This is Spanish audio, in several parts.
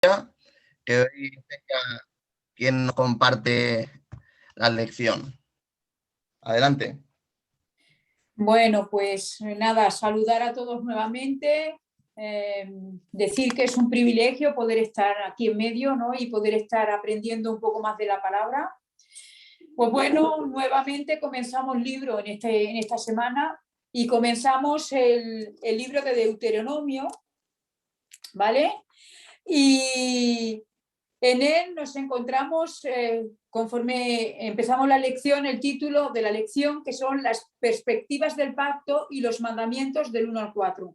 que hoy tenga quien nos comparte la lección. Adelante. Bueno, pues nada, saludar a todos nuevamente, decir que es un privilegio poder estar aquí en medio, ¿no? Y poder estar aprendiendo un poco más de la palabra. Pues bueno, nuevamente comenzamos libro en esta semana y comenzamos el libro de Deuteronomio, ¿vale? Y en él nos encontramos, conforme empezamos la lección, el título de la lección, que son las perspectivas del pacto y los mandamientos del 1 al 4.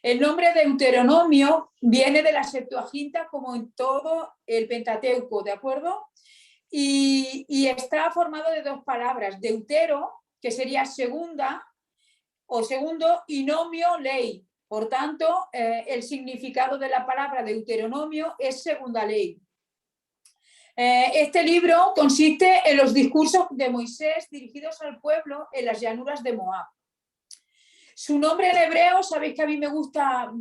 El nombre de Deuteronomio viene de la Septuaginta, como en todo el Pentateuco, ¿de acuerdo? Y está formado de dos palabras, deutero, que sería segunda o segundo, y nomio, ley. Por tanto, el significado de la palabra Deuteronomio es segunda ley. Este libro consiste en los discursos de Moisés dirigidos al pueblo en las llanuras de Moab. Su nombre en hebreo, sabéis que a mí me gusta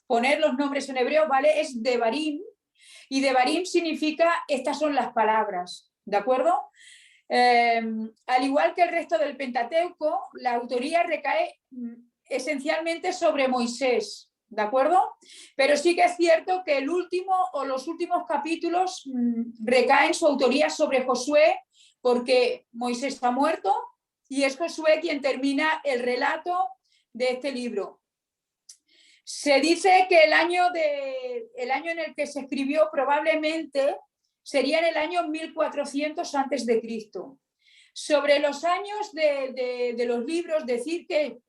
poner los nombres en hebreo, ¿vale? Es Devarim, y Devarim significa estas son las palabras, ¿de acuerdo? Al igual que el resto del Pentateuco, la autoría recae esencialmente sobre Moisés, ¿de acuerdo? Pero sí que es cierto que el último o los últimos capítulos recaen su autoría sobre Josué, porque Moisés está muerto y es Josué quien termina el relato de este libro. Se dice que el año en el que se escribió probablemente sería en el año 1400 antes de Cristo. Sobre los años de los libros, decir que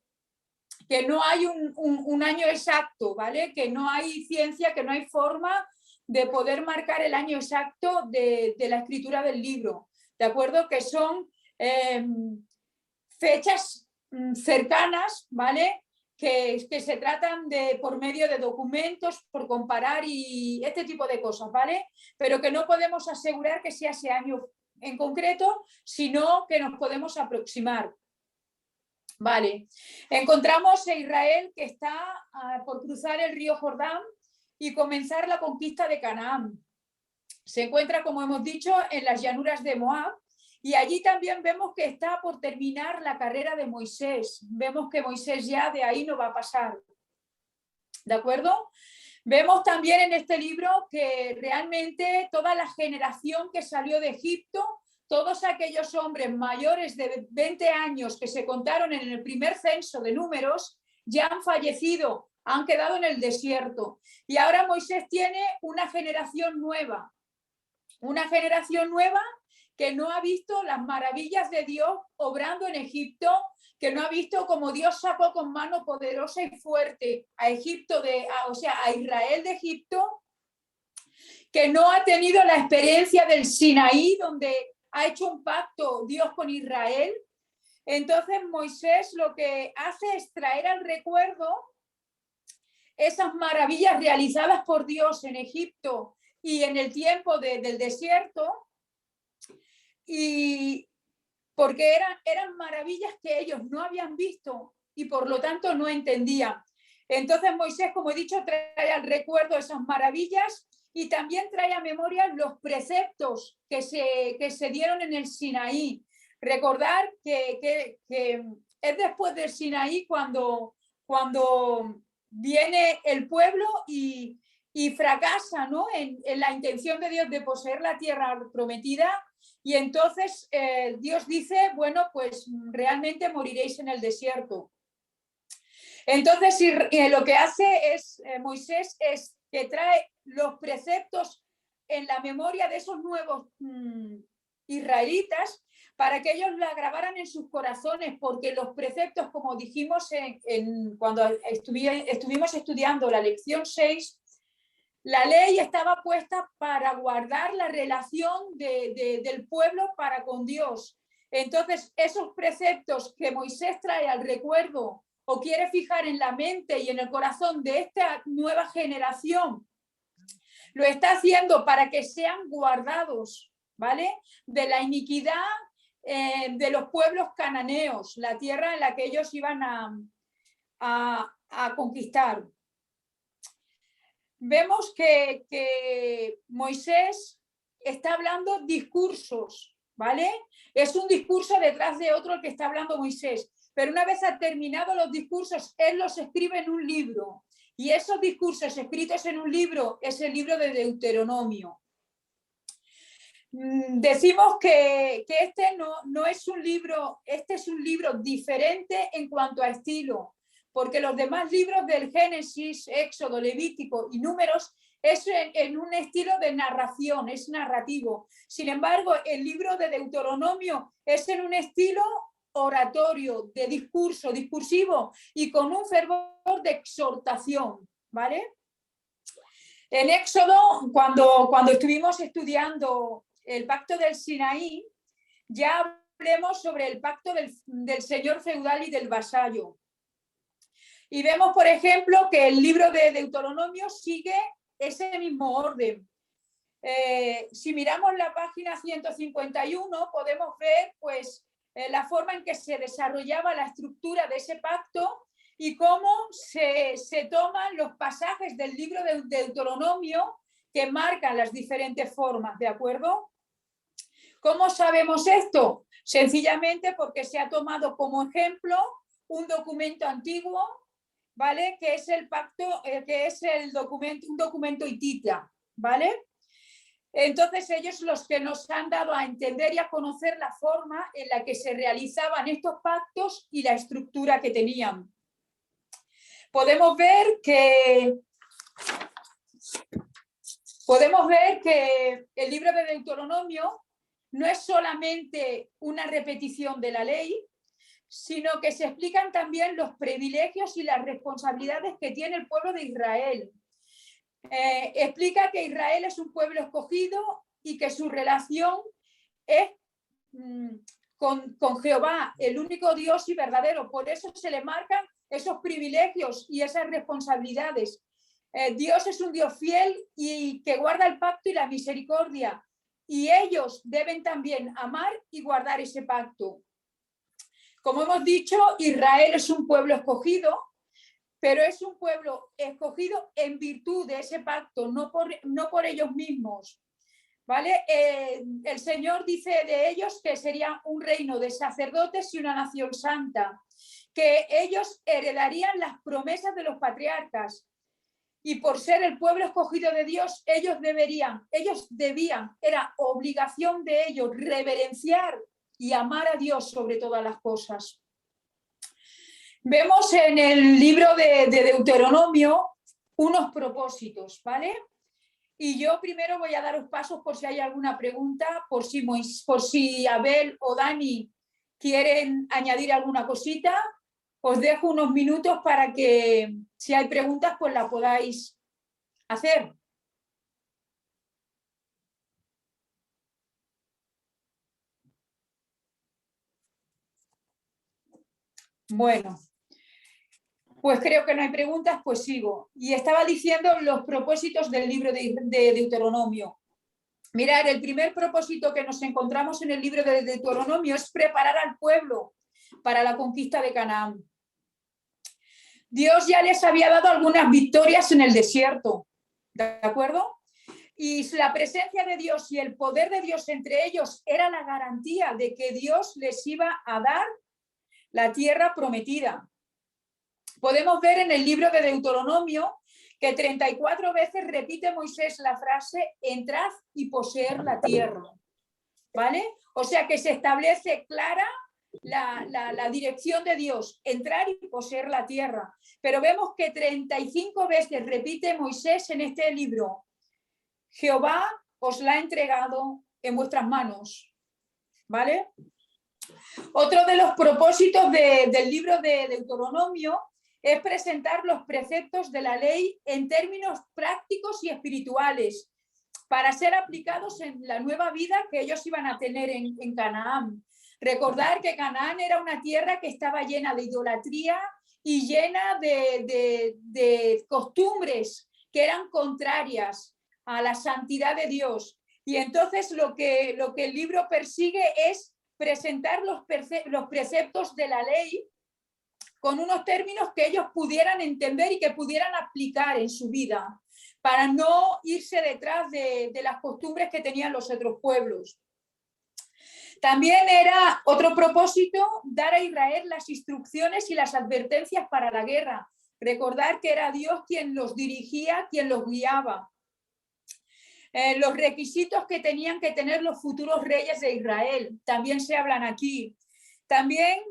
no hay un año exacto, ¿vale? Que no hay ciencia, que no hay forma de poder marcar el año exacto de la escritura del libro, ¿de acuerdo? Que son fechas cercanas, ¿vale? Que se tratan de por medio de documentos, por comparar y este tipo de cosas, ¿vale? Pero que no podemos asegurar que sea ese año en concreto, sino que nos podemos aproximar. Vale, encontramos a Israel que está por cruzar el río Jordán y comenzar la conquista de Canaán. Se encuentra, como hemos dicho, en las llanuras de Moab, y allí también vemos que está por terminar la carrera de Moisés. Vemos que Moisés ya de ahí no va a pasar. ¿De acuerdo? Vemos también en este libro que realmente toda la generación que salió de Egipto, todos aquellos hombres mayores de 20 años que se contaron en el primer censo de números, ya han fallecido, han quedado en el desierto. Y ahora Moisés tiene una generación nueva que no ha visto las maravillas de Dios obrando en Egipto, que no ha visto cómo Dios sacó con mano poderosa y fuerte a Israel de Egipto, que no ha tenido la experiencia del Sinaí, donde ha hecho un pacto Dios con Israel. Entonces Moisés lo que hace es traer al recuerdo esas maravillas realizadas por Dios en Egipto y en el tiempo del desierto, y porque eran maravillas que ellos no habían visto y por lo tanto no entendían. Entonces Moisés, como he dicho, trae al recuerdo esas maravillas y también trae a memoria los preceptos que se dieron en el Sinaí. Recordar que es después del Sinaí cuando viene el pueblo y fracasa, ¿no? en la intención de Dios de poseer la tierra prometida. Y entonces Dios dice, bueno, pues realmente moriréis en el desierto. Entonces lo que hace Moisés es que trae los preceptos en la memoria de esos nuevos israelitas para que ellos la grabaran en sus corazones, porque los preceptos, como dijimos cuando estuvimos estudiando la lección 6, la ley estaba puesta para guardar la relación del pueblo para con Dios. Entonces, esos preceptos que Moisés trae al recuerdo o quiere fijar en la mente y en el corazón de esta nueva generación, lo está haciendo para que sean guardados, ¿vale? De la iniquidad de los pueblos cananeos, la tierra en la que ellos iban a conquistar. vemos que Moisés está hablando discursos, ¿vale? Es un discurso detrás de otro el que está hablando Moisés, pero una vez ha terminado los discursos, él los escribe en un libro, y esos discursos escritos en un libro es el libro de Deuteronomio. Decimos que este no es un libro, este es un libro diferente en cuanto a estilo, porque los demás libros del Génesis, Éxodo, Levítico y Números es en un estilo de narración, es narrativo. Sin embargo, el libro de Deuteronomio es en un estilo oratorio, de discurso, discursivo y con un fervor de exhortación, ¿vale? En Éxodo, cuando estuvimos estudiando el pacto del Sinaí, ya hablemos sobre el pacto del señor feudal y del vasallo. Y vemos, por ejemplo, que el libro de Deuteronomio sigue ese mismo orden. Si miramos la página 151, podemos ver pues, la forma en que se desarrollaba la estructura de ese pacto y cómo se toman los pasajes del libro de Deuteronomio que marcan las diferentes formas, ¿de acuerdo? ¿Cómo sabemos esto? Sencillamente porque se ha tomado como ejemplo un documento antiguo, ¿vale? Que es el pacto, que es un documento hitita, ¿vale? Entonces ellos los que nos han dado a entender y a conocer la forma en la que se realizaban estos pactos y la estructura que tenían. Podemos ver que el libro de Deuteronomio no es solamente una repetición de la ley, sino que se explican también los privilegios y las responsabilidades que tiene el pueblo de Israel. Explica que Israel es un pueblo escogido y que su relación es con Jehová, el único Dios y verdadero. Por eso se le marcan esos privilegios y esas responsabilidades. Dios es un Dios fiel y que guarda el pacto y la misericordia. Y ellos deben también amar y guardar ese pacto. Como hemos dicho, Israel es un pueblo escogido, pero es un pueblo escogido en virtud de ese pacto, no por ellos mismos. ¿Vale? El Señor dice de ellos que sería un reino de sacerdotes y una nación santa, que ellos heredarían las promesas de los patriarcas. Y por ser el pueblo escogido de Dios, ellos debían, era obligación de ellos reverenciar y amar a Dios sobre todas las cosas. Vemos en el libro de Deuteronomio unos propósitos, ¿vale? Y yo primero voy a daros pasos por si hay alguna pregunta, por si Abel o Dani quieren añadir alguna cosita. Os dejo unos minutos para que si hay preguntas pues la podáis hacer. Bueno, pues creo que no hay preguntas, pues sigo. Y estaba diciendo los propósitos del libro de Deuteronomio. Mirad, el primer propósito que nos encontramos en el libro de Deuteronomio es preparar al pueblo para la conquista de Canaán. Dios ya les había dado algunas victorias en el desierto, ¿de acuerdo? Y la presencia de Dios y el poder de Dios entre ellos era la garantía de que Dios les iba a dar la tierra prometida. Podemos ver en el libro de Deuteronomio que 34 veces repite Moisés la frase entrad y poseer la tierra, ¿vale? O sea que se establece clara la dirección de Dios, entrar y poseer la tierra. Pero vemos que 35 veces repite Moisés en este libro, Jehová os la ha entregado en vuestras manos, ¿vale? Otro de los propósitos del libro de Deuteronomio es presentar los preceptos de la ley en términos prácticos y espirituales para ser aplicados en la nueva vida que ellos iban a tener en Canaán. Recordar que Canaán era una tierra que estaba llena de idolatría y llena de costumbres que eran contrarias a la santidad de Dios. Y entonces lo que el libro persigue es presentar los preceptos de la ley con unos términos que ellos pudieran entender y que pudieran aplicar en su vida, para no irse detrás de las costumbres que tenían los otros pueblos. También era otro propósito dar a Israel las instrucciones y las advertencias para la guerra. Recordar que era Dios quien los dirigía, quien los guiaba. Los requisitos que tenían que tener los futuros reyes de Israel también se hablan aquí. También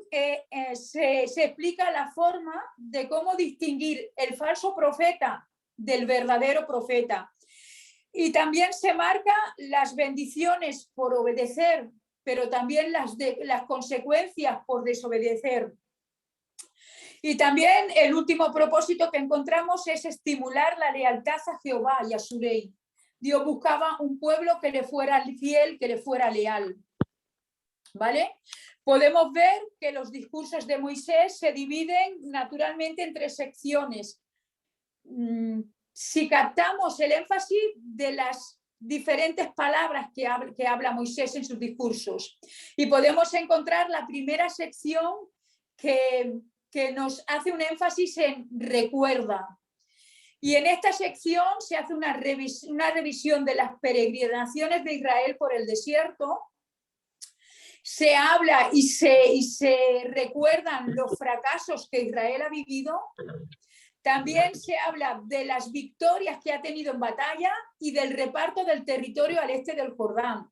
se explica la forma de cómo distinguir el falso profeta del verdadero profeta. Y también se marca las bendiciones por obedecer, pero también las consecuencias por desobedecer. Y también el último propósito que encontramos es estimular la lealtad a Jehová y a su ley. Dios buscaba un pueblo que le fuera fiel, que le fuera leal. ¿Vale? Podemos ver que los discursos de Moisés se dividen naturalmente en 3 secciones. Si captamos el énfasis de las diferentes palabras que habla Moisés en sus discursos. Y podemos encontrar la primera sección que nos hace un énfasis en recuerda. Y en esta sección se hace una revisión de las peregrinaciones de Israel por el desierto. Se habla y se recuerdan los fracasos que Israel ha vivido. También se habla de las victorias que ha tenido en batalla y del reparto del territorio al este del Jordán.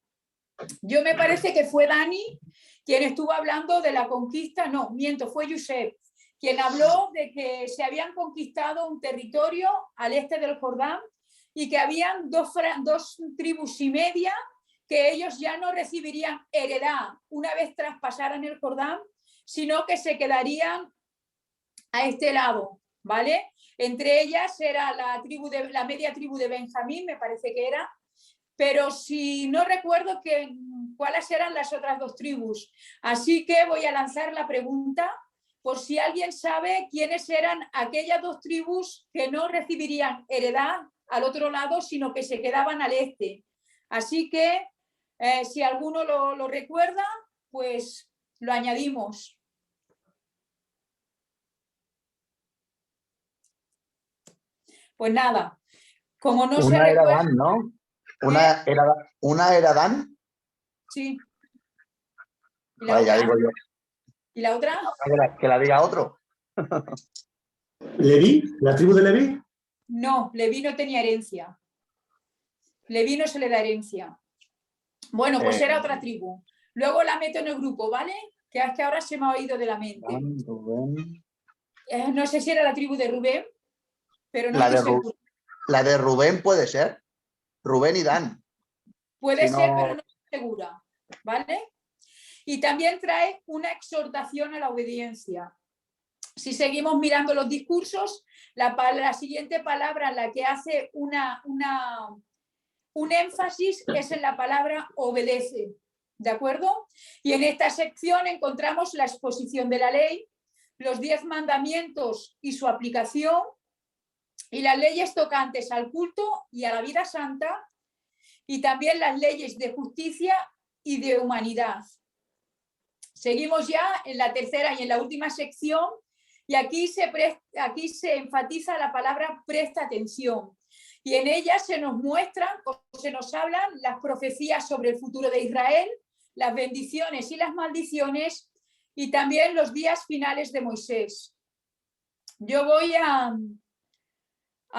Yo me parece que fue Dani quien estuvo hablando de la conquista, no, miento, fue Yusef, quien habló de que se habían conquistado un territorio al este del Jordán y que habían dos tribus y media que ellos ya no recibirían heredad una vez traspasaran el Jordán, sino que se quedarían a este lado. ¿Vale? Entre ellas era la media tribu de Benjamín, me parece que era, pero si no recuerdo cuáles eran las otras 2 tribus. Así que voy a lanzar la pregunta por si alguien sabe quiénes eran aquellas 2 tribus que no recibirían heredad al otro lado, sino que se quedaban al este. Así que si alguno lo recuerda, pues lo añadimos. Pues nada, como no se recuerda... Una era Dan, ¿no? Una era Dan. Sí. ¿Y la otra? Digo yo. ¿Y la otra? Que la diga otro. ¿Leví? ¿La tribu de Leví? No, Leví no tenía herencia. Leví no se le da herencia. Bueno, pues era otra tribu. Luego la meto en el grupo, ¿vale? Que es que ahora se me ha oído de la mente. No sé si era la tribu de Rubén, pero no estoy segura. La de Rubén puede ser. Rubén y Dan. Puede ser, pero no estoy segura. ¿Vale? Y también trae una exhortación a la obediencia. Si seguimos mirando los discursos, la siguiente palabra en la que hace un énfasis es en la palabra obedece. ¿De acuerdo? Y en esta sección encontramos la exposición de la ley, los 10 mandamientos y su aplicación, y las leyes tocantes al culto y a la vida santa, y también las leyes de justicia y de humanidad. Seguimos ya en la tercera y en la última sección, y aquí se enfatiza la palabra presta atención. Y en ella se nos muestran o se nos hablan las profecías sobre el futuro de Israel, las bendiciones y las maldiciones, y también los días finales de Moisés. Yo voy a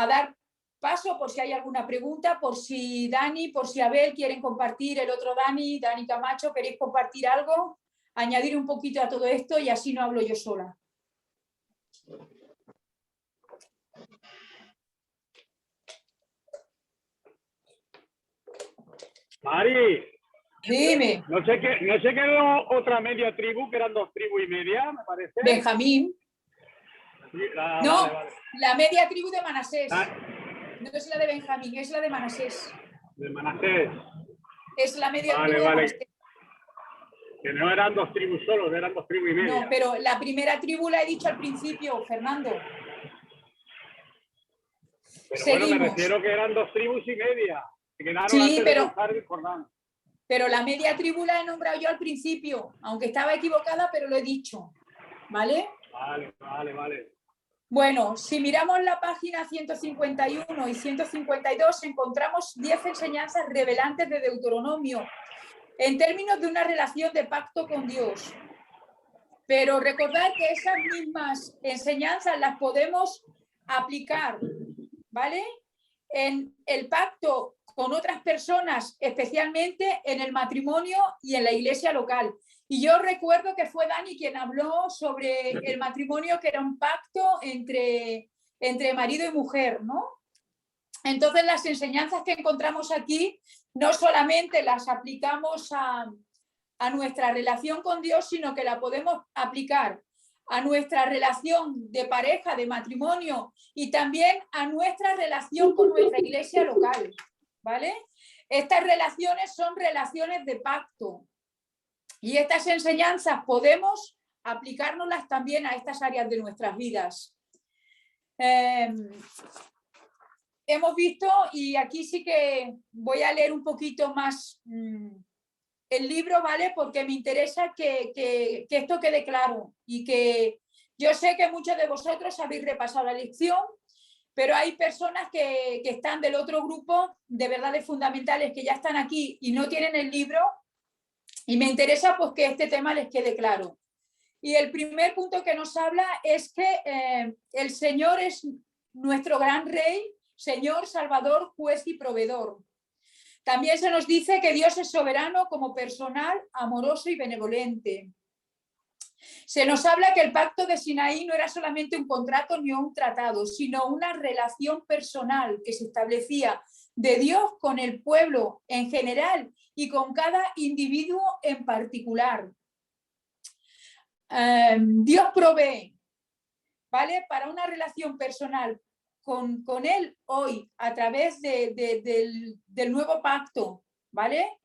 dar paso por si hay alguna pregunta, por si Dani, por si Abel quieren compartir, el otro Dani Camacho, queréis compartir algo, añadir un poquito a todo esto y así no hablo yo sola. Mari, dime. No sé qué era otra media tribu, que eran 2 tribus y media, me parece. Benjamín. No, vale. La media tribu de Manasés. No es la de Benjamín, es la de Manasés. De Manasés. Es la media tribu de Manasés. Que no eran 2 tribus solo, eran 2 tribus y media. No, pero la primera tribu la he dicho al principio, Fernando. Pero bueno, me refiero que eran 2 tribus y media. Que quedaron sí, antes de cruzar el Jordán. Pero la media tribu la he nombrado yo al principio, aunque estaba equivocada, pero lo he dicho. ¿Vale? Vale. Bueno, si miramos la página 151 y 152, encontramos 10 enseñanzas revelantes de Deuteronomio en términos de una relación de pacto con Dios. Pero recordad que esas mismas enseñanzas las podemos aplicar, ¿vale? En el pacto con otras personas, especialmente en el matrimonio y en la iglesia local. Y yo recuerdo que fue Dani quien habló sobre el matrimonio, que era un pacto entre marido y mujer, ¿no? Entonces las enseñanzas que encontramos aquí no solamente las aplicamos a nuestra relación con Dios, sino que la podemos aplicar a nuestra relación de pareja, de matrimonio y también a nuestra relación con nuestra iglesia local, ¿vale? Estas relaciones son relaciones de pacto y estas enseñanzas podemos aplicárnoslas también a estas áreas de nuestras vidas. Hemos visto, y aquí sí que voy a leer un poquito más el libro, ¿vale? Porque me interesa que esto quede claro y que yo sé que muchos de vosotros habéis repasado la lección, pero hay personas que están del otro grupo de verdades fundamentales que ya están aquí y no tienen el libro y me interesa pues que este tema les quede claro. Y el primer punto que nos habla es que el Señor es nuestro gran Rey, Señor, Salvador, Juez y Proveedor. También se nos dice que Dios es soberano como personal, amoroso y benevolente. Se nos habla que el pacto de Sinaí no era solamente un contrato ni un tratado, sino una relación personal que se establecía de Dios con el pueblo en general y con cada individuo en particular. Dios provee, ¿vale? Para una relación personal con Él hoy a través del nuevo pacto, ¿vale?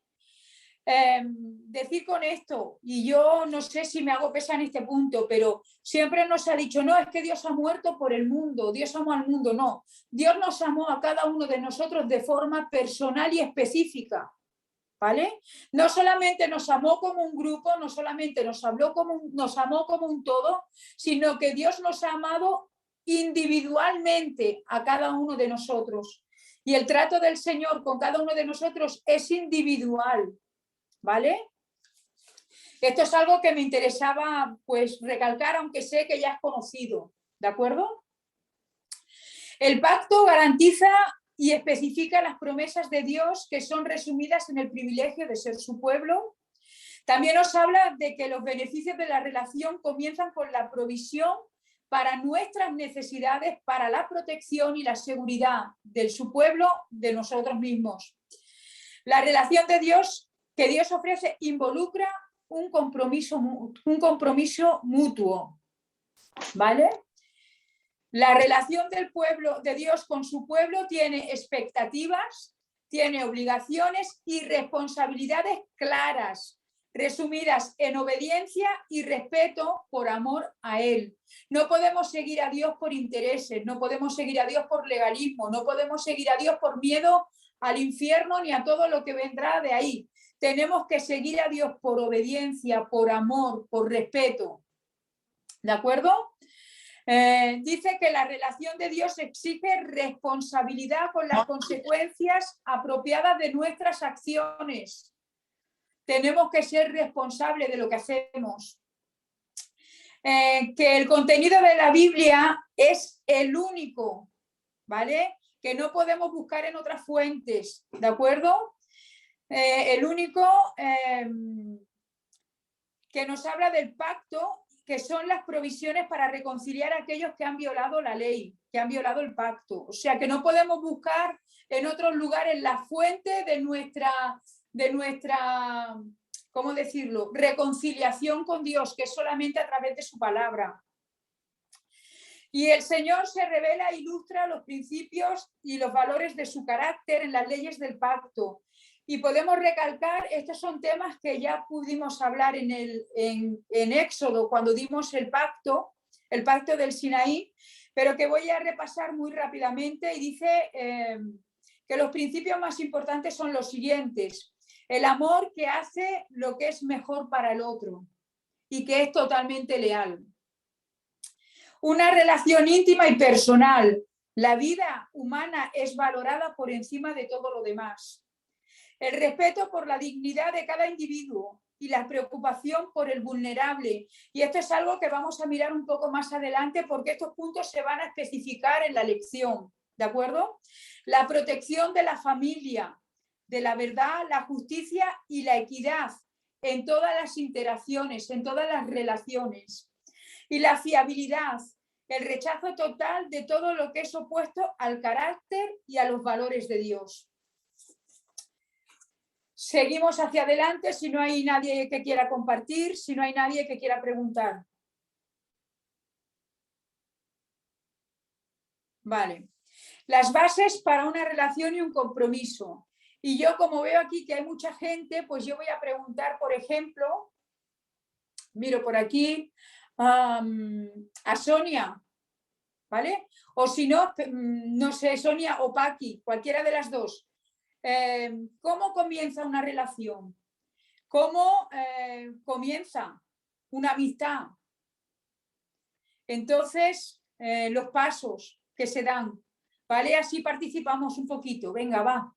Decir con esto, y yo no sé si me hago pesar en este punto, pero siempre nos ha dicho, no, es que Dios ha muerto por el mundo, Dios amó al mundo, no. Dios nos amó a cada uno de nosotros de forma personal y específica, ¿vale? No solamente nos amó como un grupo, no solamente nos amó como un todo, sino que Dios nos ha amado individualmente a cada uno de nosotros. Y el trato del Señor con cada uno de nosotros es individual, ¿vale? Esto es algo que me interesaba pues recalcar, aunque sé que ya es conocido, ¿de acuerdo? El pacto garantiza y especifica las promesas de Dios que son resumidas en el privilegio de ser su pueblo. También nos habla de que los beneficios de la relación comienzan con la provisión para nuestras necesidades, para la protección y la seguridad de su pueblo, de nosotros mismos. La relación de Dios que Dios ofrece involucra un compromiso mutuo, ¿vale? La relación del pueblo, de Dios con su pueblo, tiene expectativas, tiene obligaciones y responsabilidades claras, resumidas en obediencia y respeto por amor a Él. No podemos seguir a Dios por intereses, no podemos seguir a Dios por legalismo, no podemos seguir a Dios por miedo al infierno ni a todo lo que vendrá de ahí. Tenemos que seguir a Dios por obediencia, por amor, por respeto. ¿De acuerdo? Dice que la relación de Dios exige responsabilidad con las consecuencias apropiadas de nuestras acciones. Tenemos que ser responsables de lo que hacemos. Que el contenido de la Biblia es el único, ¿vale? Que no podemos buscar en otras fuentes, ¿de acuerdo? El único que nos habla del pacto, que son las provisiones para reconciliar a aquellos que han violado la ley, que han violado el pacto. O sea, que no podemos buscar en otros lugares la fuente de nuestra, ¿cómo decirlo?, reconciliación con Dios, que es solamente a través de su palabra. Y el Señor se revela e ilustra los principios y los valores de su carácter en las leyes del pacto. Y podemos recalcar, estos son temas que ya pudimos hablar en Éxodo, cuando dimos el pacto del Sinaí, pero que voy a repasar muy rápidamente. Y dice que los principios más importantes son los siguientes: el amor que hace lo que es mejor para el otro y que es totalmente leal. Una relación íntima y personal. La vida humana es valorada por encima de todo lo demás. El respeto por la dignidad de cada individuo y la preocupación por el vulnerable. Y esto es algo que vamos a mirar un poco más adelante porque estos puntos se van a especificar en la lección, ¿de acuerdo? La protección de la familia, de la verdad, la justicia y la equidad en todas las interacciones, en todas las relaciones. Y la fiabilidad, el rechazo total de todo lo que es opuesto al carácter y a los valores de Dios. Seguimos hacia adelante si no hay nadie que quiera compartir, si no hay nadie que quiera preguntar. Vale. Las bases para una relación y un compromiso. Y yo, como veo aquí que hay mucha gente, pues yo voy a preguntar, por ejemplo, miro por aquí, a Sonia, ¿vale? O si no, no sé, Sonia o Paqui, cualquiera de las dos. ¿Cómo comienza una relación? ¿Cómo comienza una amistad? Entonces, los pasos que se dan, ¿vale? Así participamos un poquito. Venga, va.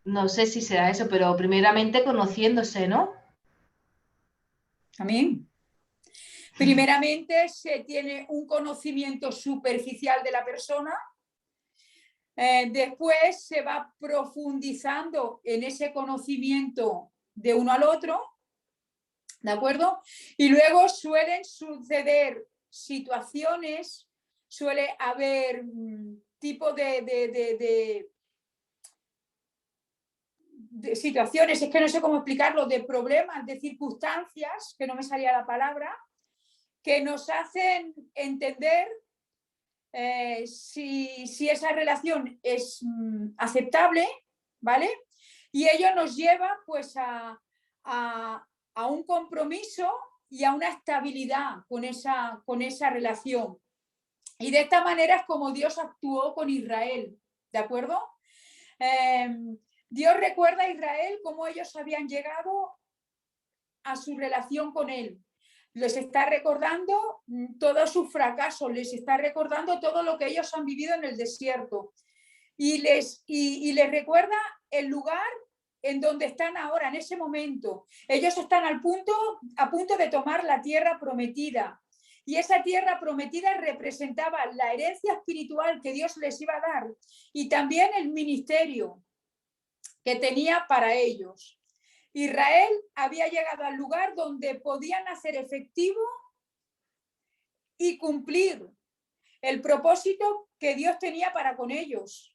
No sé si será eso, pero primeramente conociéndose, ¿no? Amén. Primeramente se tiene un conocimiento superficial de la persona, después se va profundizando en ese conocimiento de uno al otro, ¿de acuerdo? Y luego suelen suceder situaciones, suele haber tipo de situaciones, es que no sé cómo explicarlo, de problemas, de circunstancias, que no me salía la palabra, que nos hacen entender si esa relación es aceptable, ¿vale? Y ello nos lleva pues a un compromiso y a una estabilidad con esa relación. Y de esta manera es como Dios actuó con Israel, ¿de acuerdo? Dios recuerda a Israel cómo ellos habían llegado a su relación con Él. Les está recordando todos sus fracasos, les está recordando todo lo que ellos han vivido en el desierto. Y les recuerda el lugar en donde están ahora, en ese momento. Ellos están a punto de tomar la tierra prometida. Y esa tierra prometida representaba la herencia espiritual que Dios les iba a dar y también el ministerio que tenía para ellos. Israel había llegado al lugar donde podían hacer efectivo y cumplir el propósito que Dios tenía para con ellos.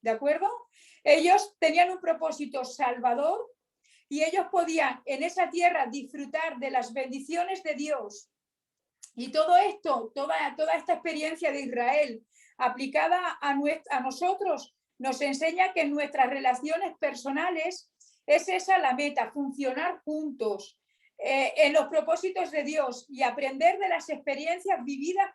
¿De acuerdo? Ellos tenían un propósito salvador y ellos podían en esa tierra disfrutar de las bendiciones de Dios. Y todo esto, toda esta experiencia de Israel aplicada a nosotros, nos enseña que en nuestras relaciones personales es esa la meta, funcionar juntos en los propósitos de Dios y aprender de las experiencias vividas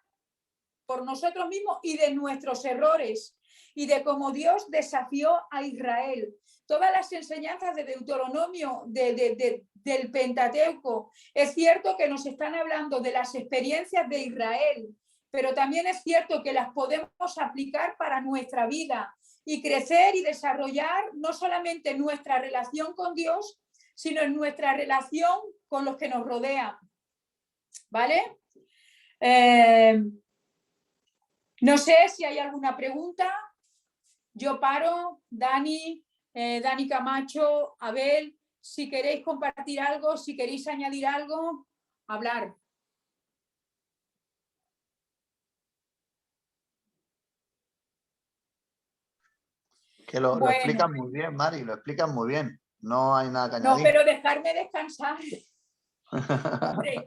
por nosotros mismos y de nuestros errores y de cómo Dios desafió a Israel. Todas las enseñanzas de Deuteronomio, del Pentateuco, es cierto que nos están hablando de las experiencias de Israel, pero también es cierto que las podemos aplicar para nuestra vida y crecer y desarrollar no solamente nuestra relación con Dios, sino en nuestra relación con los que nos rodean. ¿Vale? No sé si hay alguna pregunta. Yo paro, Dani, Dani Camacho, Abel, si queréis compartir algo, si queréis añadir algo, hablar. Que lo explican muy bien, Mari, lo explican muy bien. No hay nada que añadir. No, pero dejarme descansar. Hombre,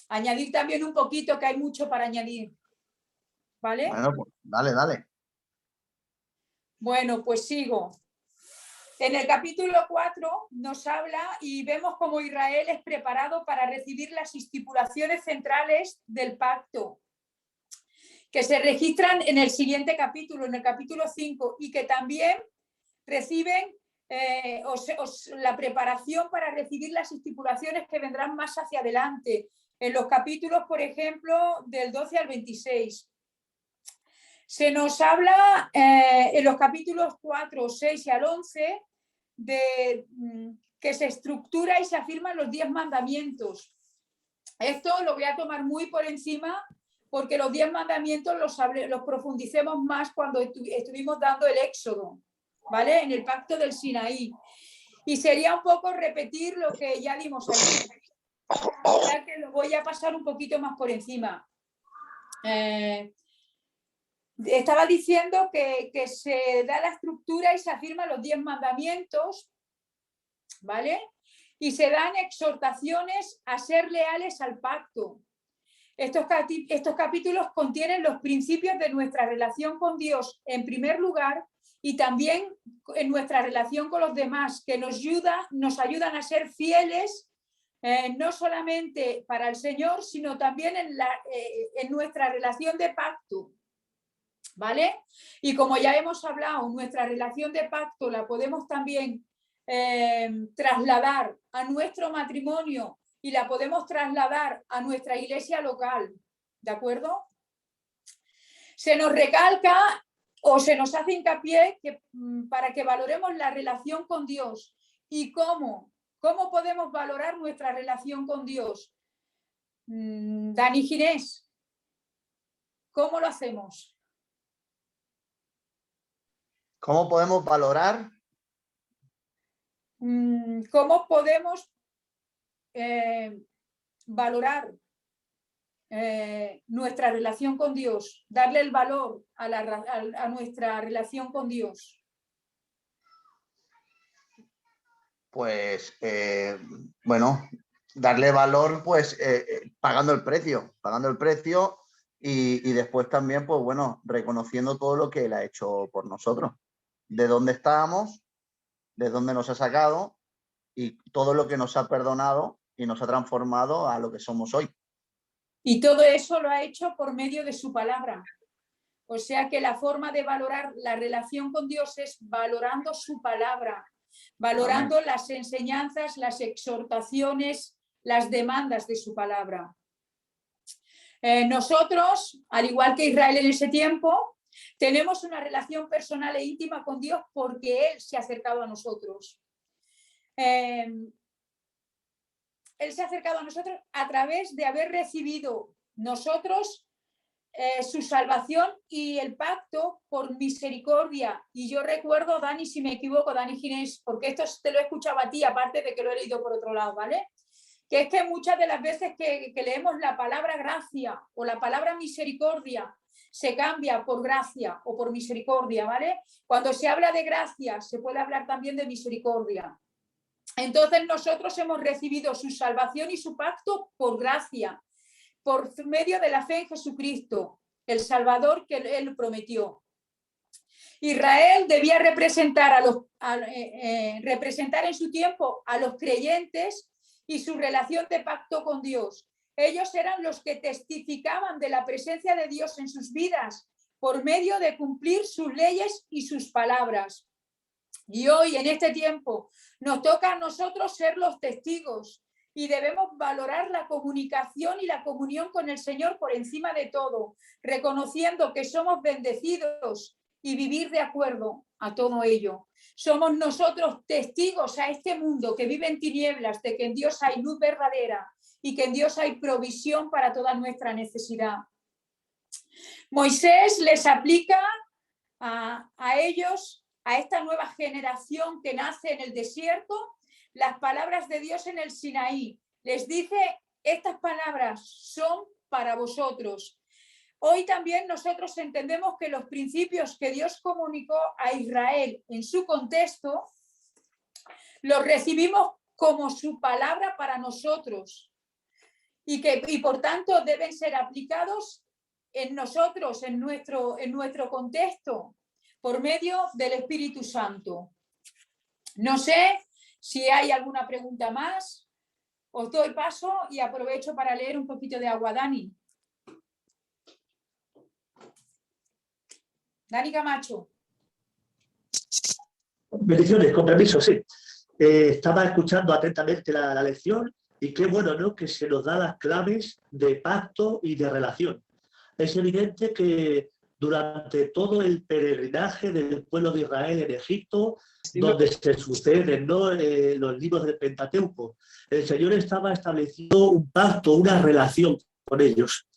añadir también un poquito, que hay mucho para añadir. ¿Vale? Bueno, pues dale, dale. Bueno, pues sigo. En el capítulo 4 nos habla y vemos cómo Israel es preparado para recibir las estipulaciones centrales del pacto, que se registran en el siguiente capítulo, en el capítulo 5, y que también reciben la preparación para recibir las estipulaciones que vendrán más hacia adelante, en los capítulos, por ejemplo, del 12 al 26. Se nos habla en los capítulos 4, 6 y al 11 de que se estructura y se afirman los 10 mandamientos. Esto lo voy a tomar muy por encima porque los 10 mandamientos los profundicemos más cuando estuvimos dando el Éxodo, ¿vale? En el pacto del Sinaí. Y sería un poco repetir lo que ya dimos allí. Ya que lo voy a pasar un poquito más por encima. Estaba diciendo que se da la estructura y se afirman los 10 mandamientos, ¿vale? Y se dan exhortaciones a ser leales al pacto. Estos capítulos contienen los principios de nuestra relación con Dios en primer lugar y también en nuestra relación con los demás, que nos ayudan a ser fieles no solamente para el Señor, sino también en nuestra relación de pacto, ¿vale? Y como ya hemos hablado, nuestra relación de pacto la podemos también trasladar a nuestro matrimonio y la podemos trasladar a nuestra iglesia local, ¿de acuerdo? Se nos recalca o se nos hace hincapié para que valoremos la relación con Dios. ¿Y cómo? ¿Cómo podemos valorar nuestra relación con Dios? Dani Ginés, ¿cómo lo hacemos? ¿Cómo podemos valorar? ¿Cómo podemos valorar nuestra relación con Dios? Darle el valor a nuestra relación con Dios. Pues, bueno, darle valor, pues, pagando el precio y después también, pues, bueno, reconociendo todo lo que Él ha hecho por nosotros. De dónde estábamos, de dónde nos ha sacado y todo lo que nos ha perdonado y nos ha transformado a lo que somos hoy. Y todo eso lo ha hecho por medio de su palabra. O sea que la forma de valorar la relación con Dios es valorando su palabra, valorando Amén. Las enseñanzas, las exhortaciones, las demandas de su palabra. Nosotros, al igual que Israel en ese tiempo, tenemos una relación personal e íntima con Dios porque Él se ha acercado a nosotros. Él se ha acercado a nosotros a través de haber recibido nosotros su salvación y el pacto por misericordia. Y yo recuerdo, Dani, si me equivoco, Dani Ginés, porque esto te lo he escuchado a ti, aparte de que lo he leído por otro lado, ¿vale? Que es que muchas de las veces que leemos la palabra gracia o la palabra misericordia se cambia por gracia o por misericordia, ¿vale? Cuando se habla de gracia se puede hablar también de misericordia. Entonces nosotros hemos recibido su salvación y su pacto por gracia, por medio de la fe en Jesucristo, el Salvador que Él prometió. Israel debía representar representar en su tiempo a los creyentes y su relación de pacto con Dios. Ellos eran los que testificaban de la presencia de Dios en sus vidas por medio de cumplir sus leyes y sus palabras. Y hoy, en este tiempo, nos toca a nosotros ser los testigos y debemos valorar la comunicación y la comunión con el Señor por encima de todo, reconociendo que somos bendecidos y vivir de acuerdo a todo ello. Somos nosotros testigos a este mundo que vive en tinieblas de que en Dios hay luz verdadera y que en Dios hay provisión para toda nuestra necesidad. Moisés les aplica a ellos, a esta nueva generación que nace en el desierto, las palabras de Dios en el Sinaí. Les dice, estas palabras son para vosotros. Hoy también nosotros entendemos que los principios que Dios comunicó a Israel en su contexto, los recibimos como su palabra para nosotros y por tanto deben ser aplicados en nosotros, en nuestro contexto, por medio del Espíritu Santo. No sé si hay alguna pregunta más. Os doy paso y aprovecho para leer un poquito de agua, Dani. Dani Camacho. Bendiciones, con permiso, sí. Estaba escuchando atentamente la lección y qué bueno, ¿no?, que se nos da las claves de pacto y de relación. Es evidente que durante todo el peregrinaje del pueblo de Israel en Egipto, donde se suceden, ¿no?, los libros del Pentateuco, el Señor estaba estableciendo un pacto, una relación con ellos.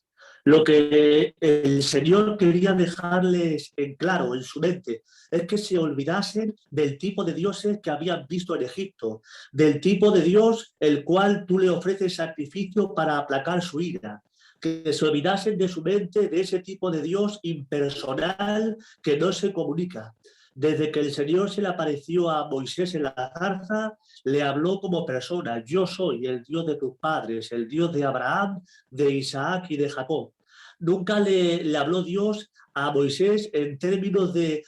Lo que el Señor quería dejarles en claro, en su mente, es que se olvidasen del tipo de dioses que habían visto en Egipto, del tipo de Dios el cual tú le ofreces sacrificio para aplacar su ira, que se olvidasen de su mente de ese tipo de Dios impersonal que no se comunica. Desde que el Señor se le apareció a Moisés en la zarza, le habló como persona: yo soy el Dios de tus padres, el Dios de Abraham, de Isaac y de Jacob. Nunca le habló Dios a Moisés en términos de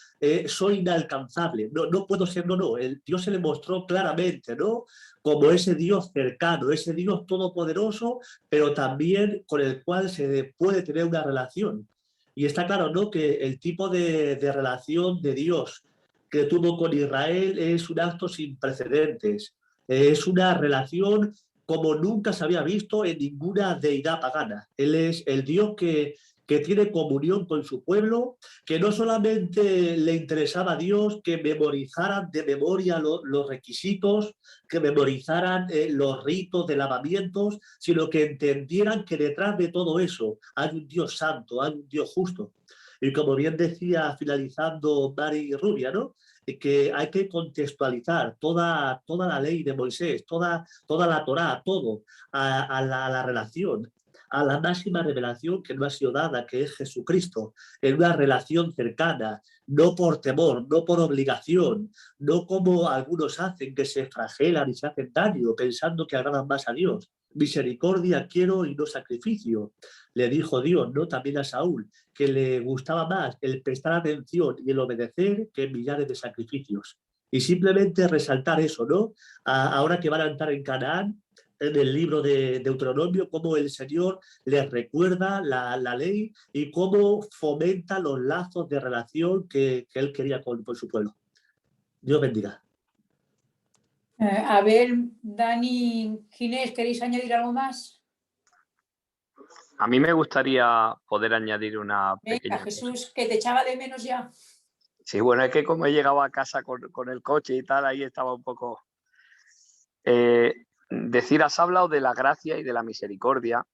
soy inalcanzable, no puedo ser, no. Dios se le mostró claramente, ¿no?, como ese Dios cercano, ese Dios todopoderoso, pero también con el cual se puede tener una relación. Y está claro, ¿no?, que el tipo de relación de Dios que tuvo con Israel es un acto sin precedentes. Es una relación como nunca se había visto en ninguna deidad pagana. Él es el Dios que tiene comunión con su pueblo, que no solamente le interesaba a Dios que memorizaran de memoria los requisitos, que memorizaran los ritos de lavamientos, sino que entendieran que detrás de todo eso hay un Dios santo, hay un Dios justo. Y como bien decía, finalizando Mari Rubia, ¿no?, que hay que contextualizar toda la ley de Moisés, toda la Torá, todo, a la relación, a la máxima revelación que nos ha sido dada, que es Jesucristo, en una relación cercana, no por temor, no por obligación, no como algunos hacen, que se flagelan y se hacen daño pensando que agradan más a Dios. Misericordia quiero y no sacrificio, le dijo Dios, ¿no?, también a Saúl, que le gustaba más el prestar atención y el obedecer que millares de sacrificios. Y simplemente resaltar eso, ¿no? Ahora que van a entrar en Canaán, en el libro de Deuteronomio, cómo el Señor les recuerda la ley y cómo fomenta los lazos de relación que Él quería con su pueblo. Dios bendiga. A ver, Dani, Ginés, ¿queréis añadir algo más? A mí me gustaría poder añadir una pequeña Venga, Jesús, que te echaba de menos ya. Sí, bueno, es que como he llegado a casa con el coche y tal, ahí estaba un poco... decir, has hablado de la gracia y de la misericordia,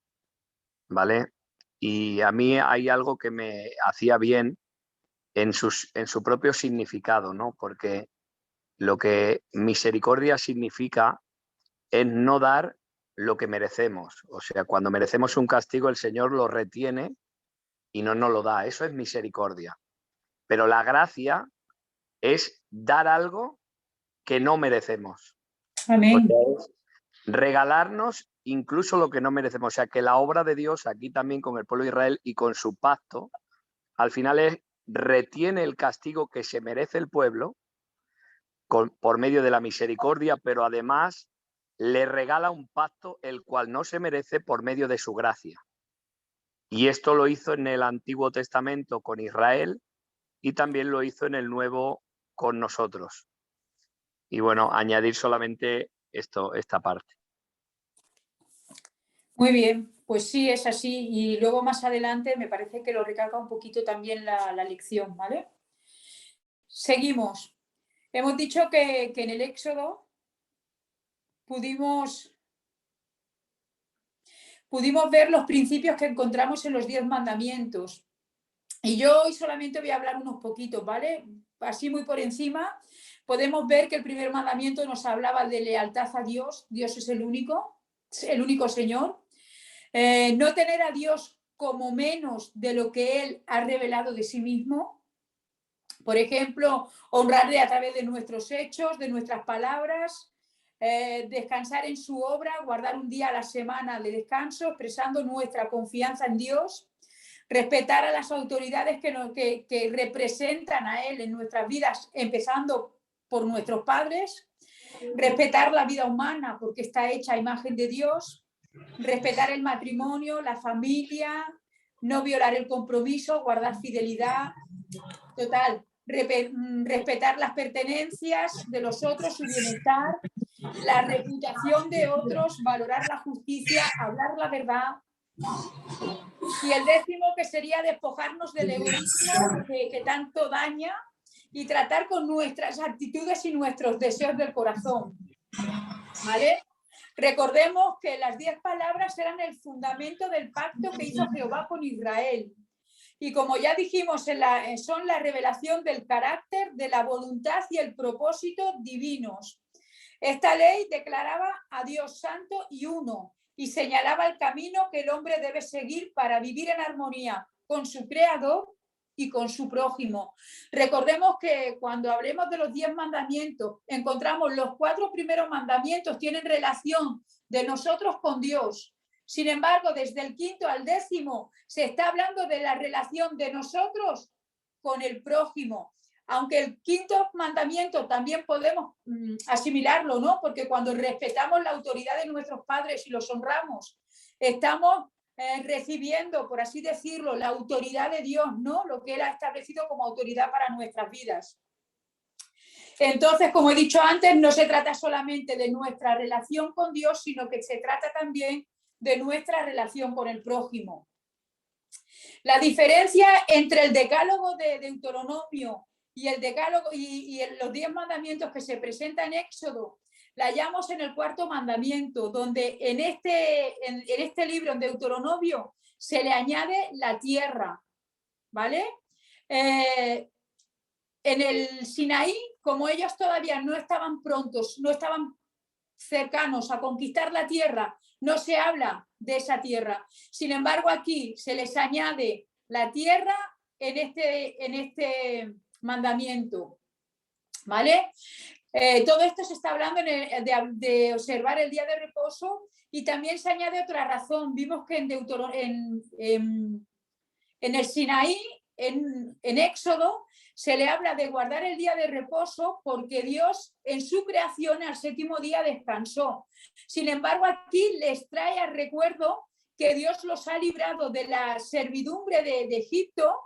¿vale? Y a mí hay algo que me hacía bien en su propio significado, ¿no? Porque lo que misericordia significa es no dar lo que merecemos. O sea, cuando merecemos un castigo, el Señor lo retiene y no nos lo da. Eso es misericordia. Pero la gracia es dar algo que no merecemos. Amén. O sea, es regalarnos incluso lo que no merecemos. O sea, que la obra de Dios aquí también con el pueblo de Israel y con su pacto, al final retiene el castigo que se merece el pueblo por medio de la misericordia, pero además le regala un pacto el cual no se merece por medio de su gracia. Y esto lo hizo en el Antiguo Testamento con Israel y también lo hizo en el Nuevo con nosotros. Y bueno, añadir solamente esta parte. Muy bien, pues sí, es así. Y luego más adelante me parece que lo recalca un poquito también la lección, ¿vale? Seguimos. Hemos dicho que en el Éxodo pudimos ver los principios que encontramos en los 10 mandamientos. Y yo hoy solamente voy a hablar unos poquitos, ¿vale? Así muy por encima. Podemos ver que el primer mandamiento nos hablaba de lealtad a Dios. Dios es el único Señor. No tener a Dios como menos de lo que Él ha revelado de sí mismo. Por ejemplo, honrarle a través de nuestros hechos, de nuestras palabras, descansar en su obra, guardar un día a la semana de descanso, expresando nuestra confianza en Dios, respetar a las autoridades que representan a Él en nuestras vidas, empezando por nuestros padres, respetar la vida humana porque está hecha a imagen de Dios, respetar el matrimonio, la familia, no violar el compromiso, guardar fidelidad. Total, respetar las pertenencias de los otros, su bienestar, la reputación de otros, valorar la justicia, hablar la verdad. Y el 10º, que sería despojarnos del egoísmo que tanto daña y tratar con nuestras actitudes y nuestros deseos del corazón. ¿Vale? Recordemos que las 10 palabras eran el fundamento del pacto que hizo Jehová con Israel. Y como ya dijimos, son la revelación del carácter, de la voluntad y el propósito divinos. Esta ley declaraba a Dios santo y uno y señalaba el camino que el hombre debe seguir para vivir en armonía con su Creador y con su prójimo. Recordemos que cuando hablemos de los 10 mandamientos, encontramos los 4 primeros mandamientos tienen relación de nosotros con Dios. Sin embargo, desde el 5º al 10º se está hablando de la relación de nosotros con el prójimo. Aunque el 5º mandamiento también podemos asimilarlo, ¿no? Porque cuando respetamos la autoridad de nuestros padres y los honramos, estamos recibiendo, por así decirlo, la autoridad de Dios, ¿no? Lo que Él ha establecido como autoridad para nuestras vidas. Entonces, como he dicho antes, no se trata solamente de nuestra relación con Dios, sino que se trata también de nuestra relación con el prójimo. La diferencia entre el decálogo de Deuteronomio y el decálogo y los 10 mandamientos que se presentan en Éxodo, la hallamos en el 4º mandamiento, donde en este libro, en Deuteronomio, se le añade la tierra, ¿vale? En el Sinaí, como ellos todavía no estaban prontos, no estaban cercanos a conquistar la tierra, no se habla de esa tierra. Sin embargo, aquí se les añade la tierra en este mandamiento, ¿vale? Todo esto se está hablando de observar el día de reposo, y también se añade otra razón. Vimos que en el Sinaí, en Éxodo, se le habla de guardar el día de reposo porque Dios en su creación al 7º día descansó. Sin embargo, aquí les trae al recuerdo que Dios los ha librado de la servidumbre de Egipto,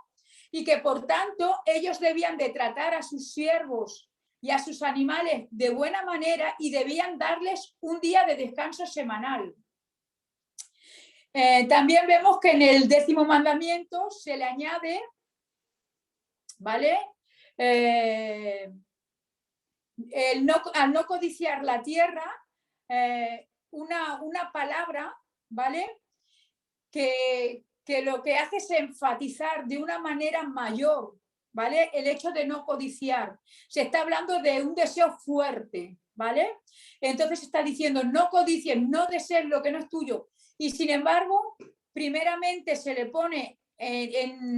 y que por tanto ellos debían de tratar a sus siervos y a sus animales de buena manera y debían darles un día de descanso semanal. También vemos que en el 10º mandamiento se le añade, ¿vale? Al no codiciar la tierra, una palabra, ¿vale? Que lo que hace es enfatizar de una manera mayor, ¿vale? El hecho de no codiciar. Se está hablando de un deseo fuerte, ¿vale? Entonces está diciendo, no codicies, no desees lo que no es tuyo. Y sin embargo, primeramente se le pone en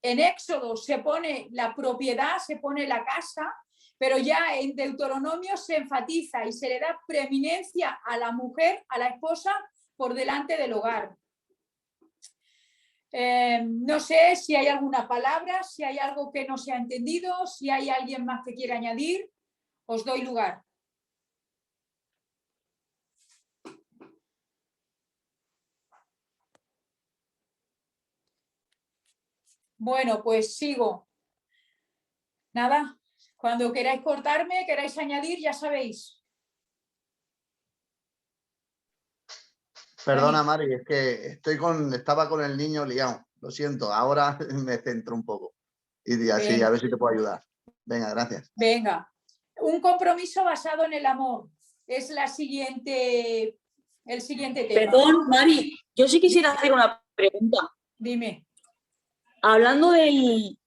Éxodo, se pone la propiedad, se pone la casa, pero ya en Deuteronomio se enfatiza y se le da preeminencia a la mujer, a la esposa, por delante del hogar. No sé si hay alguna palabra, si hay algo que no se ha entendido, si hay alguien más que quiera añadir, os doy lugar. Bueno, pues sigo. Nada, cuando queráis cortarme, queráis añadir, ya sabéis. Perdona, Mari, es que estaba con el niño liado. Lo siento, ahora me centro un poco. Y así, Venga. a ver si te puedo ayudar. Venga, gracias. Venga. Un compromiso basado en el amor. Es el siguiente tema. Perdón, Mari, yo sí quisiera hacer una pregunta. Dime. Hablando del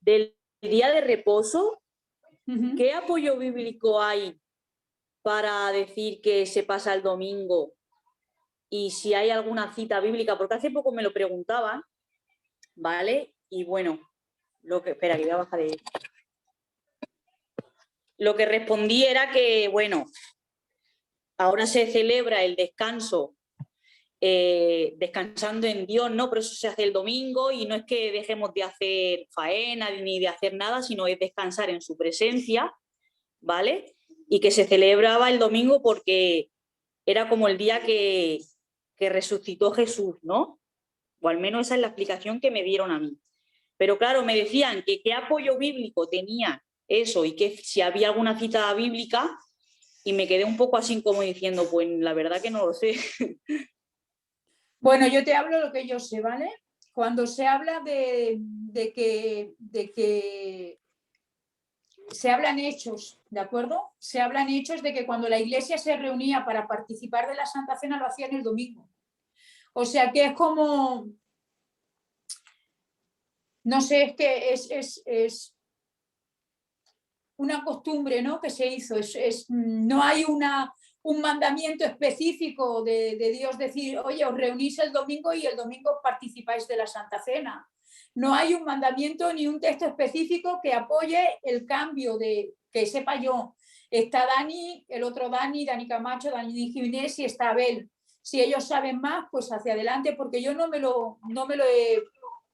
día de reposo, Uh-huh. ¿qué apoyo bíblico hay para decir que se pasa el domingo? Y si hay alguna cita bíblica, porque hace poco me lo preguntaban, ¿vale? Y bueno, espera, que voy a bajar de... Lo que respondí era que, bueno, ahora se celebra el descanso, descansando en Dios, ¿no? Pero eso se hace el domingo y no es que dejemos de hacer faena ni de hacer nada, sino es descansar en su presencia, ¿vale? Y que se celebraba el domingo porque era como el día que resucitó Jesús, ¿no? O al menos esa es la explicación que me dieron a mí. Pero claro, me decían que qué apoyo bíblico tenía eso y que si había alguna cita bíblica, y me quedé un poco así como diciendo, pues la verdad que no lo sé. Bueno, yo te hablo lo que yo sé, ¿vale? Cuando se habla de que se hablan hechos, ¿de acuerdo? Se hablan hechos de que cuando la iglesia se reunía para participar de la Santa Cena lo hacían el domingo. O sea que es como, no sé, es que es una costumbre, ¿no? Que se hizo. No hay un mandamiento específico de Dios decir, oye, os reunís el domingo y el domingo participáis de la Santa Cena. No hay un mandamiento ni un texto específico que apoye el cambio de, que sepa yo. Está Dani, el otro Dani Camacho, Dani Jiménez y está Abel. Si ellos saben más, pues hacia adelante, porque yo no me lo he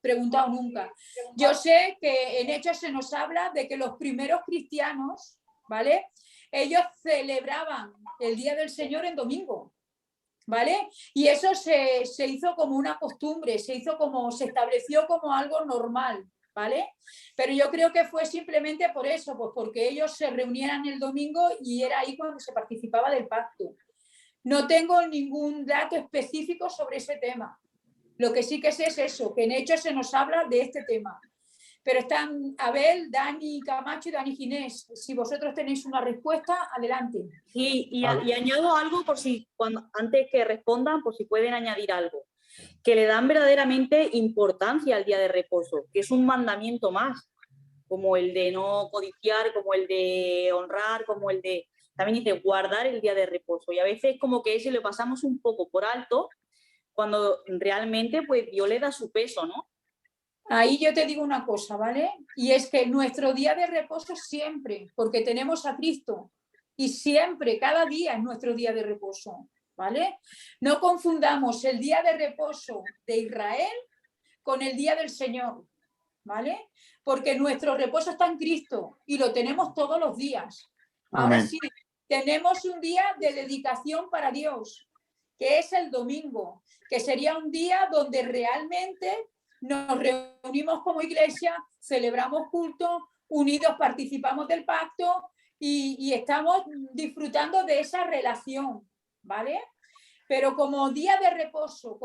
preguntado nunca. Yo sé que en Hechos se nos habla de que los primeros cristianos, ¿vale? Ellos celebraban el Día del Señor en domingo, ¿vale? Y eso se hizo como una costumbre, se estableció como algo normal, ¿vale? Pero yo creo que fue simplemente por eso, pues porque ellos se reunieran el domingo y era ahí cuando se participaba del pacto. No tengo ningún dato específico sobre ese tema. Lo que sí que sé es eso, que en Hechos se nos habla de este tema. Pero están Abel, Dani Camacho y Dani Ginés. Si vosotros tenéis una respuesta, adelante. Sí, y añado algo por si, antes que respondan, por si pueden añadir algo. Que le dan verdaderamente importancia al día de reposo, que es un mandamiento más, como el de no codiciar, como el de honrar, como el de, también dice, guardar el día de reposo. Y a veces como que ese lo pasamos un poco por alto, cuando realmente pues Dios le da su peso, ¿no? Ahí yo te digo una cosa, ¿vale? Y es que nuestro día de reposo siempre, porque tenemos a Cristo, y siempre, cada día es nuestro día de reposo, ¿vale? No confundamos el día de reposo de Israel con el día del Señor, ¿vale? Porque nuestro reposo está en Cristo y lo tenemos todos los días. Ahora Amén. sí, tenemos un día de dedicación para Dios, que es el domingo, que sería un día donde realmente nos reunimos como iglesia, celebramos culto, unidos participamos del pacto y estamos disfrutando de esa relación, ¿vale? Pero como día de reposo,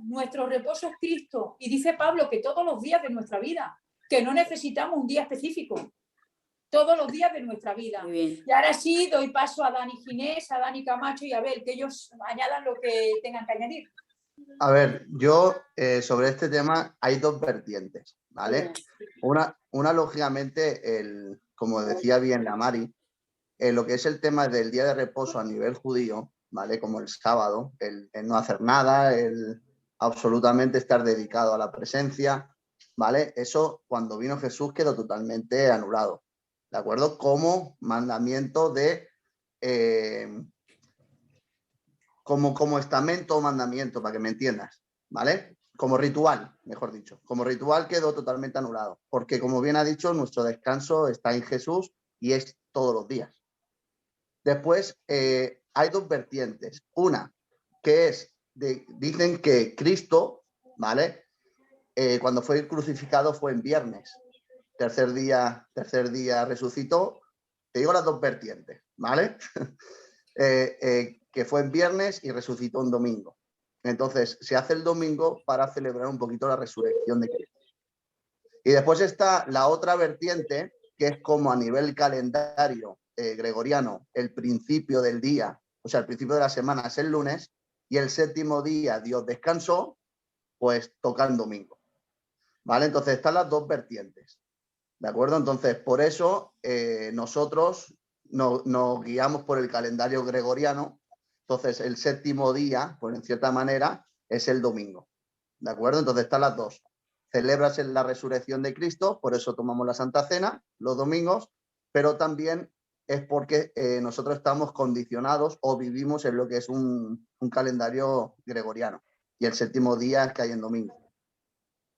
nuestro reposo es Cristo. Y dice Pablo que todos los días de nuestra vida, que no necesitamos un día específico, todos los días de nuestra vida. Y ahora sí doy paso a Dani Ginés, a Dani Camacho y a Abel, que ellos añadan lo que tengan que añadir. A ver, yo sobre este tema hay dos vertientes, ¿vale? Una lógicamente, como decía bien la Mari, lo que es el tema del día de reposo a nivel judío, ¿vale? Como el sábado, el no hacer nada, el absolutamente estar dedicado a la presencia, ¿vale? Eso cuando vino Jesús quedó totalmente anulado, ¿de acuerdo? Como mandamiento de... como estamento o mandamiento, para que me entiendas, ¿vale? Como ritual, mejor dicho. Como ritual quedó totalmente anulado, porque como bien ha dicho, nuestro descanso está en Jesús y es todos los días. Después, hay dos vertientes. Una, que es, dicen que Cristo, ¿vale? Cuando fue crucificado fue en viernes. Tercer día resucitó. Te digo las dos vertientes, ¿vale? Que fue en viernes y resucitó en domingo. Entonces, se hace el domingo para celebrar un poquito la resurrección de Cristo. Y después está la otra vertiente, que es como a nivel calendario gregoriano, el principio del día, o sea, el principio de la semana es el lunes, y el séptimo día Dios descansó, pues toca el domingo. ¿Vale? Entonces están las dos vertientes. ¿De acuerdo? Entonces, por eso nosotros nos guiamos por el calendario gregoriano. Entonces, el séptimo día, pues en cierta manera, es el domingo. ¿De acuerdo? Entonces están las dos. Celebras la resurrección de Cristo, por eso tomamos la Santa Cena los domingos, pero también es porque nosotros estamos condicionados o vivimos en lo que es un calendario gregoriano. Y el séptimo día es que hay en domingo.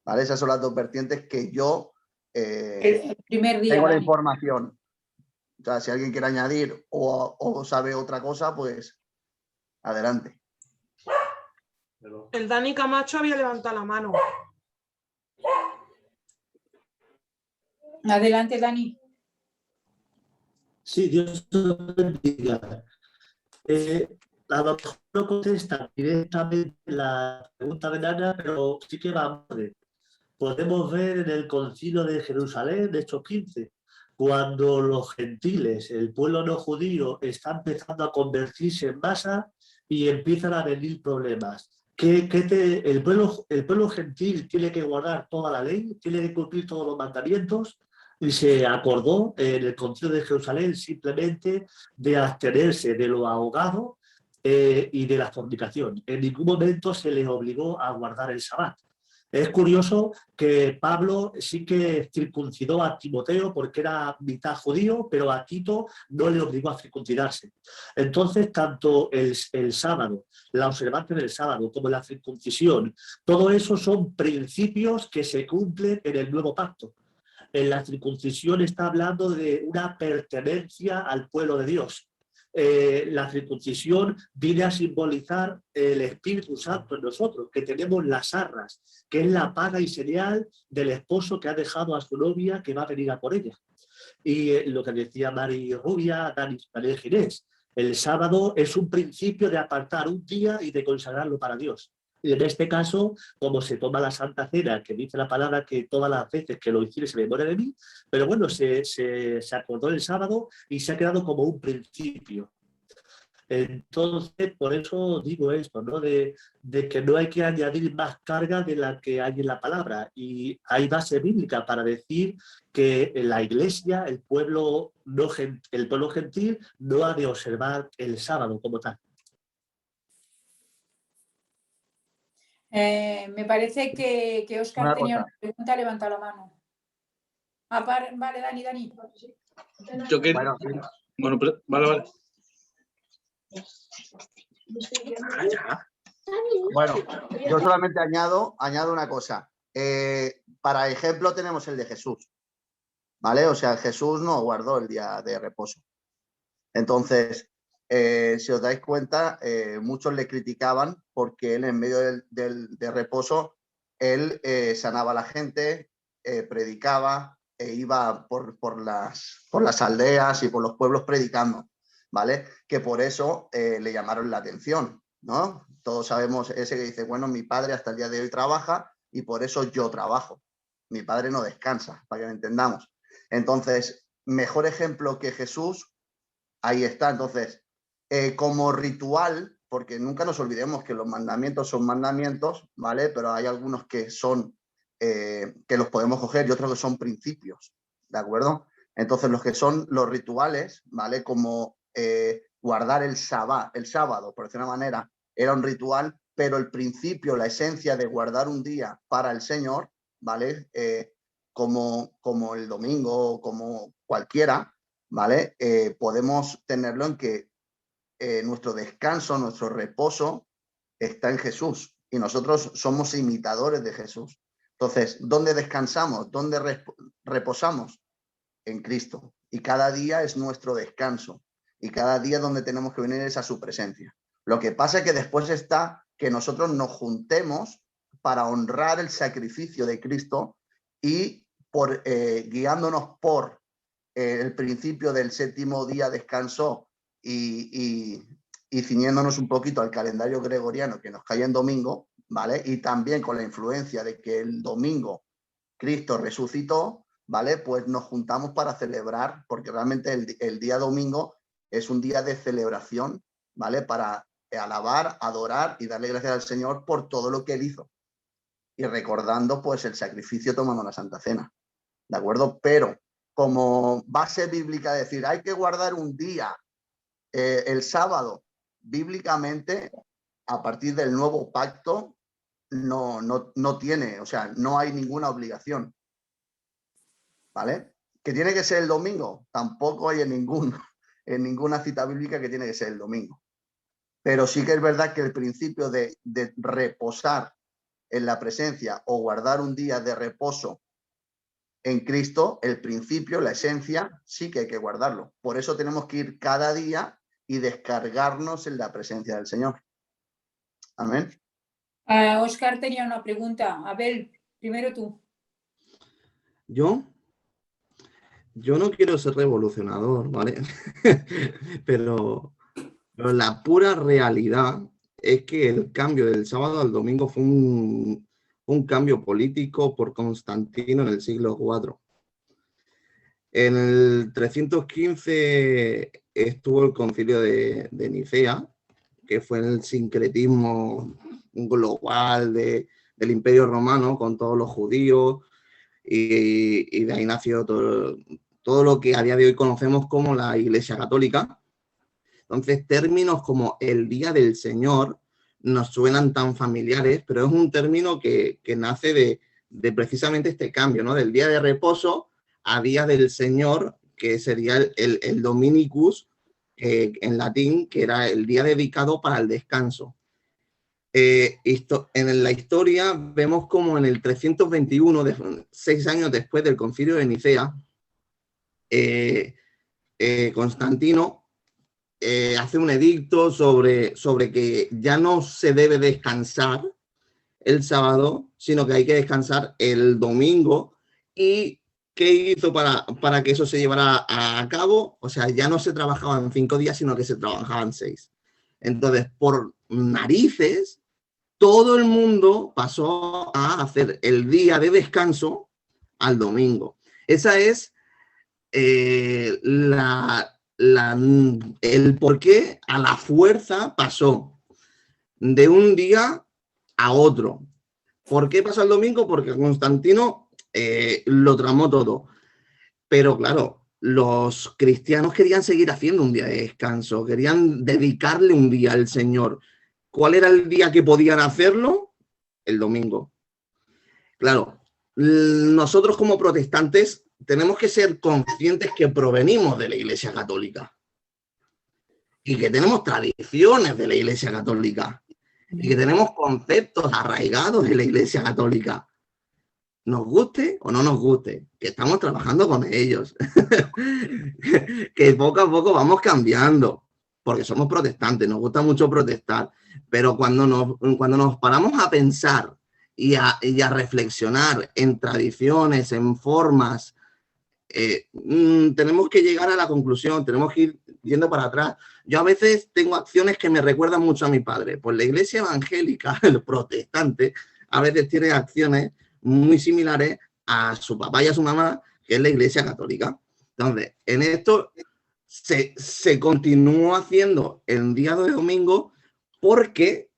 ¿Vale? Esas son las dos vertientes que yo el primer día, tengo la Dani. información. O sea, si alguien quiere añadir o sabe otra cosa, pues adelante. El Dani Camacho había levantado la mano. Adelante, Dani. Sí, Dios te bendiga. A lo mejor no contesta directamente la pregunta de Nana, pero sí que va a ver. Podemos ver en el Concilio de Jerusalén, de Hechos 15, cuando los gentiles, el pueblo no judío, está empezando a convertirse en masa y empiezan a venir problemas. El pueblo gentil tiene que guardar toda la ley, tiene que cumplir todos los mandamientos, y se acordó en el Concilio de Jerusalén simplemente de abstenerse de lo ahogado y de la fornicación. En ningún momento se les obligó a guardar el sabbat. Es curioso que Pablo sí que circuncidó a Timoteo porque era mitad judío, pero a Tito no le obligó a circuncidarse. Entonces, tanto el sábado, la observancia del sábado, como la circuncisión, todo eso son principios que se cumplen en el nuevo pacto. En la circuncisión está hablando de una pertenencia al pueblo de Dios. La circuncisión viene a simbolizar el Espíritu Santo en nosotros, que tenemos las arras, que es la paga y señal del esposo que ha dejado a su novia que va a venir a por ella. Y lo que decía Mari Rubia, Daniel Ginés, el sábado es un principio de apartar un día y de consagrarlo para Dios. Y en este caso, como se toma la Santa Cena, que dice la palabra que todas las veces que lo hicieres se memoria de mí, pero bueno, se acordó el sábado y se ha quedado como un principio. Entonces, por eso digo esto, ¿no? De que no hay que añadir más carga de la que hay en la palabra. Y hay base bíblica para decir que en la iglesia, el pueblo gentil no ha de observar el sábado como tal. Me parece que Óscar tenía una pregunta, levanta la mano. Vale, Dani. Yo que... Bueno, pero, vale. Bueno, yo solamente añado una cosa. Para ejemplo tenemos el de Jesús, ¿vale? O sea, Jesús no guardó el día de reposo. Entonces, si os dais cuenta, muchos le criticaban porque él en medio de reposo, él sanaba a la gente, predicaba e iba por las aldeas y por los pueblos predicando, ¿vale? Que por eso le llamaron la atención, ¿no? Todos sabemos ese que dice, bueno, mi padre hasta el día de hoy trabaja y por eso yo trabajo. Mi padre no descansa, para que lo entendamos. Entonces, mejor ejemplo que Jesús, ahí está. Entonces, como ritual, porque nunca nos olvidemos que los mandamientos son mandamientos, ¿vale? Pero hay algunos que son, que los podemos coger y otros que son principios, ¿de acuerdo? Entonces, los que son los rituales, ¿vale? Como guardar el sábado, por decir una manera, era un ritual, pero el principio, la esencia de guardar un día para el Señor, ¿vale? Como el domingo o como cualquiera, ¿vale? Podemos tenerlo en que nuestro descanso, nuestro reposo está en Jesús y nosotros somos imitadores de Jesús. Entonces, ¿dónde descansamos? ¿Dónde reposamos? En Cristo. Y cada día es nuestro descanso. Y cada día donde tenemos que venir es a su presencia. Lo que pasa es que después está que nosotros nos juntemos para honrar el sacrificio de Cristo y guiándonos por el principio del séptimo día descansó y ciñéndonos un poquito al calendario gregoriano que nos cae en domingo, ¿vale? Y también con la influencia de que el domingo Cristo resucitó, ¿vale? Pues nos juntamos para celebrar, porque realmente el día domingo es un día de celebración, ¿vale? Para alabar, adorar y darle gracias al Señor por todo lo que Él hizo. Y recordando, pues, el sacrificio tomando la Santa Cena, ¿de acuerdo? Pero como base bíblica decir, hay que guardar un día, el sábado, bíblicamente, a partir del nuevo pacto, no tiene, o sea, no hay ninguna obligación, ¿vale? ¿Que tiene que ser el domingo? Tampoco hay en ninguna cita bíblica que tiene que ser el domingo. Pero sí que es verdad que el principio de reposar en la presencia o guardar un día de reposo en Cristo, el principio, la esencia, sí que hay que guardarlo. Por eso tenemos que ir cada día y descargarnos en la presencia del Señor. Amén. Óscar tenía una pregunta. Abel, primero tú. ¿Yo? yo no quiero ser revolucionador, ¿vale? pero la pura realidad es que el cambio del sábado al domingo fue un cambio político por Constantino en el siglo IV. En el 315 estuvo el concilio de Nicea, que fue el sincretismo global del Imperio Romano con todos los judíos, y de ahí nació todo lo que a día de hoy conocemos como la Iglesia Católica. Entonces, términos como el Día del Señor nos suenan tan familiares, pero es un término que nace de precisamente este cambio, ¿no? Del día de reposo a Día del Señor, que sería el Dominicus, en latín, que era el día dedicado para el descanso. En la historia vemos como en el 321, 6 años después del concilio de Nicea, Constantino hace un edicto sobre que ya no se debe descansar el sábado, sino que hay que descansar el domingo. ¿Y qué hizo para que eso se llevara a cabo? O sea, ya no se trabajaban 5 días, sino que se trabajaban 6. Entonces, por narices, todo el mundo pasó a hacer el día de descanso al domingo. Esa es el por qué a la fuerza pasó de un día a otro. ¿Por qué pasó el domingo? Porque Constantino lo tramó todo. Pero claro, los cristianos querían seguir haciendo un día de descanso, querían dedicarle un día al Señor. ¿Cuál era el día que podían hacerlo? El domingo. Claro, nosotros como protestantes tenemos que ser conscientes que provenimos de la Iglesia Católica y que tenemos tradiciones de la Iglesia Católica y que tenemos conceptos arraigados de la Iglesia Católica. Nos guste o no nos guste, que estamos trabajando con ellos, que poco a poco vamos cambiando, porque somos protestantes, nos gusta mucho protestar, pero cuando nos paramos a pensar y a reflexionar en tradiciones, en formas, tenemos que llegar a la conclusión, tenemos que ir yendo para atrás. Yo a veces tengo acciones que me recuerdan mucho a mi padre. Pues la iglesia evangélica, el protestante, a veces tiene acciones muy similares a su papá y a su mamá, que es la iglesia católica. Entonces, en esto se continuó haciendo el día de domingo porque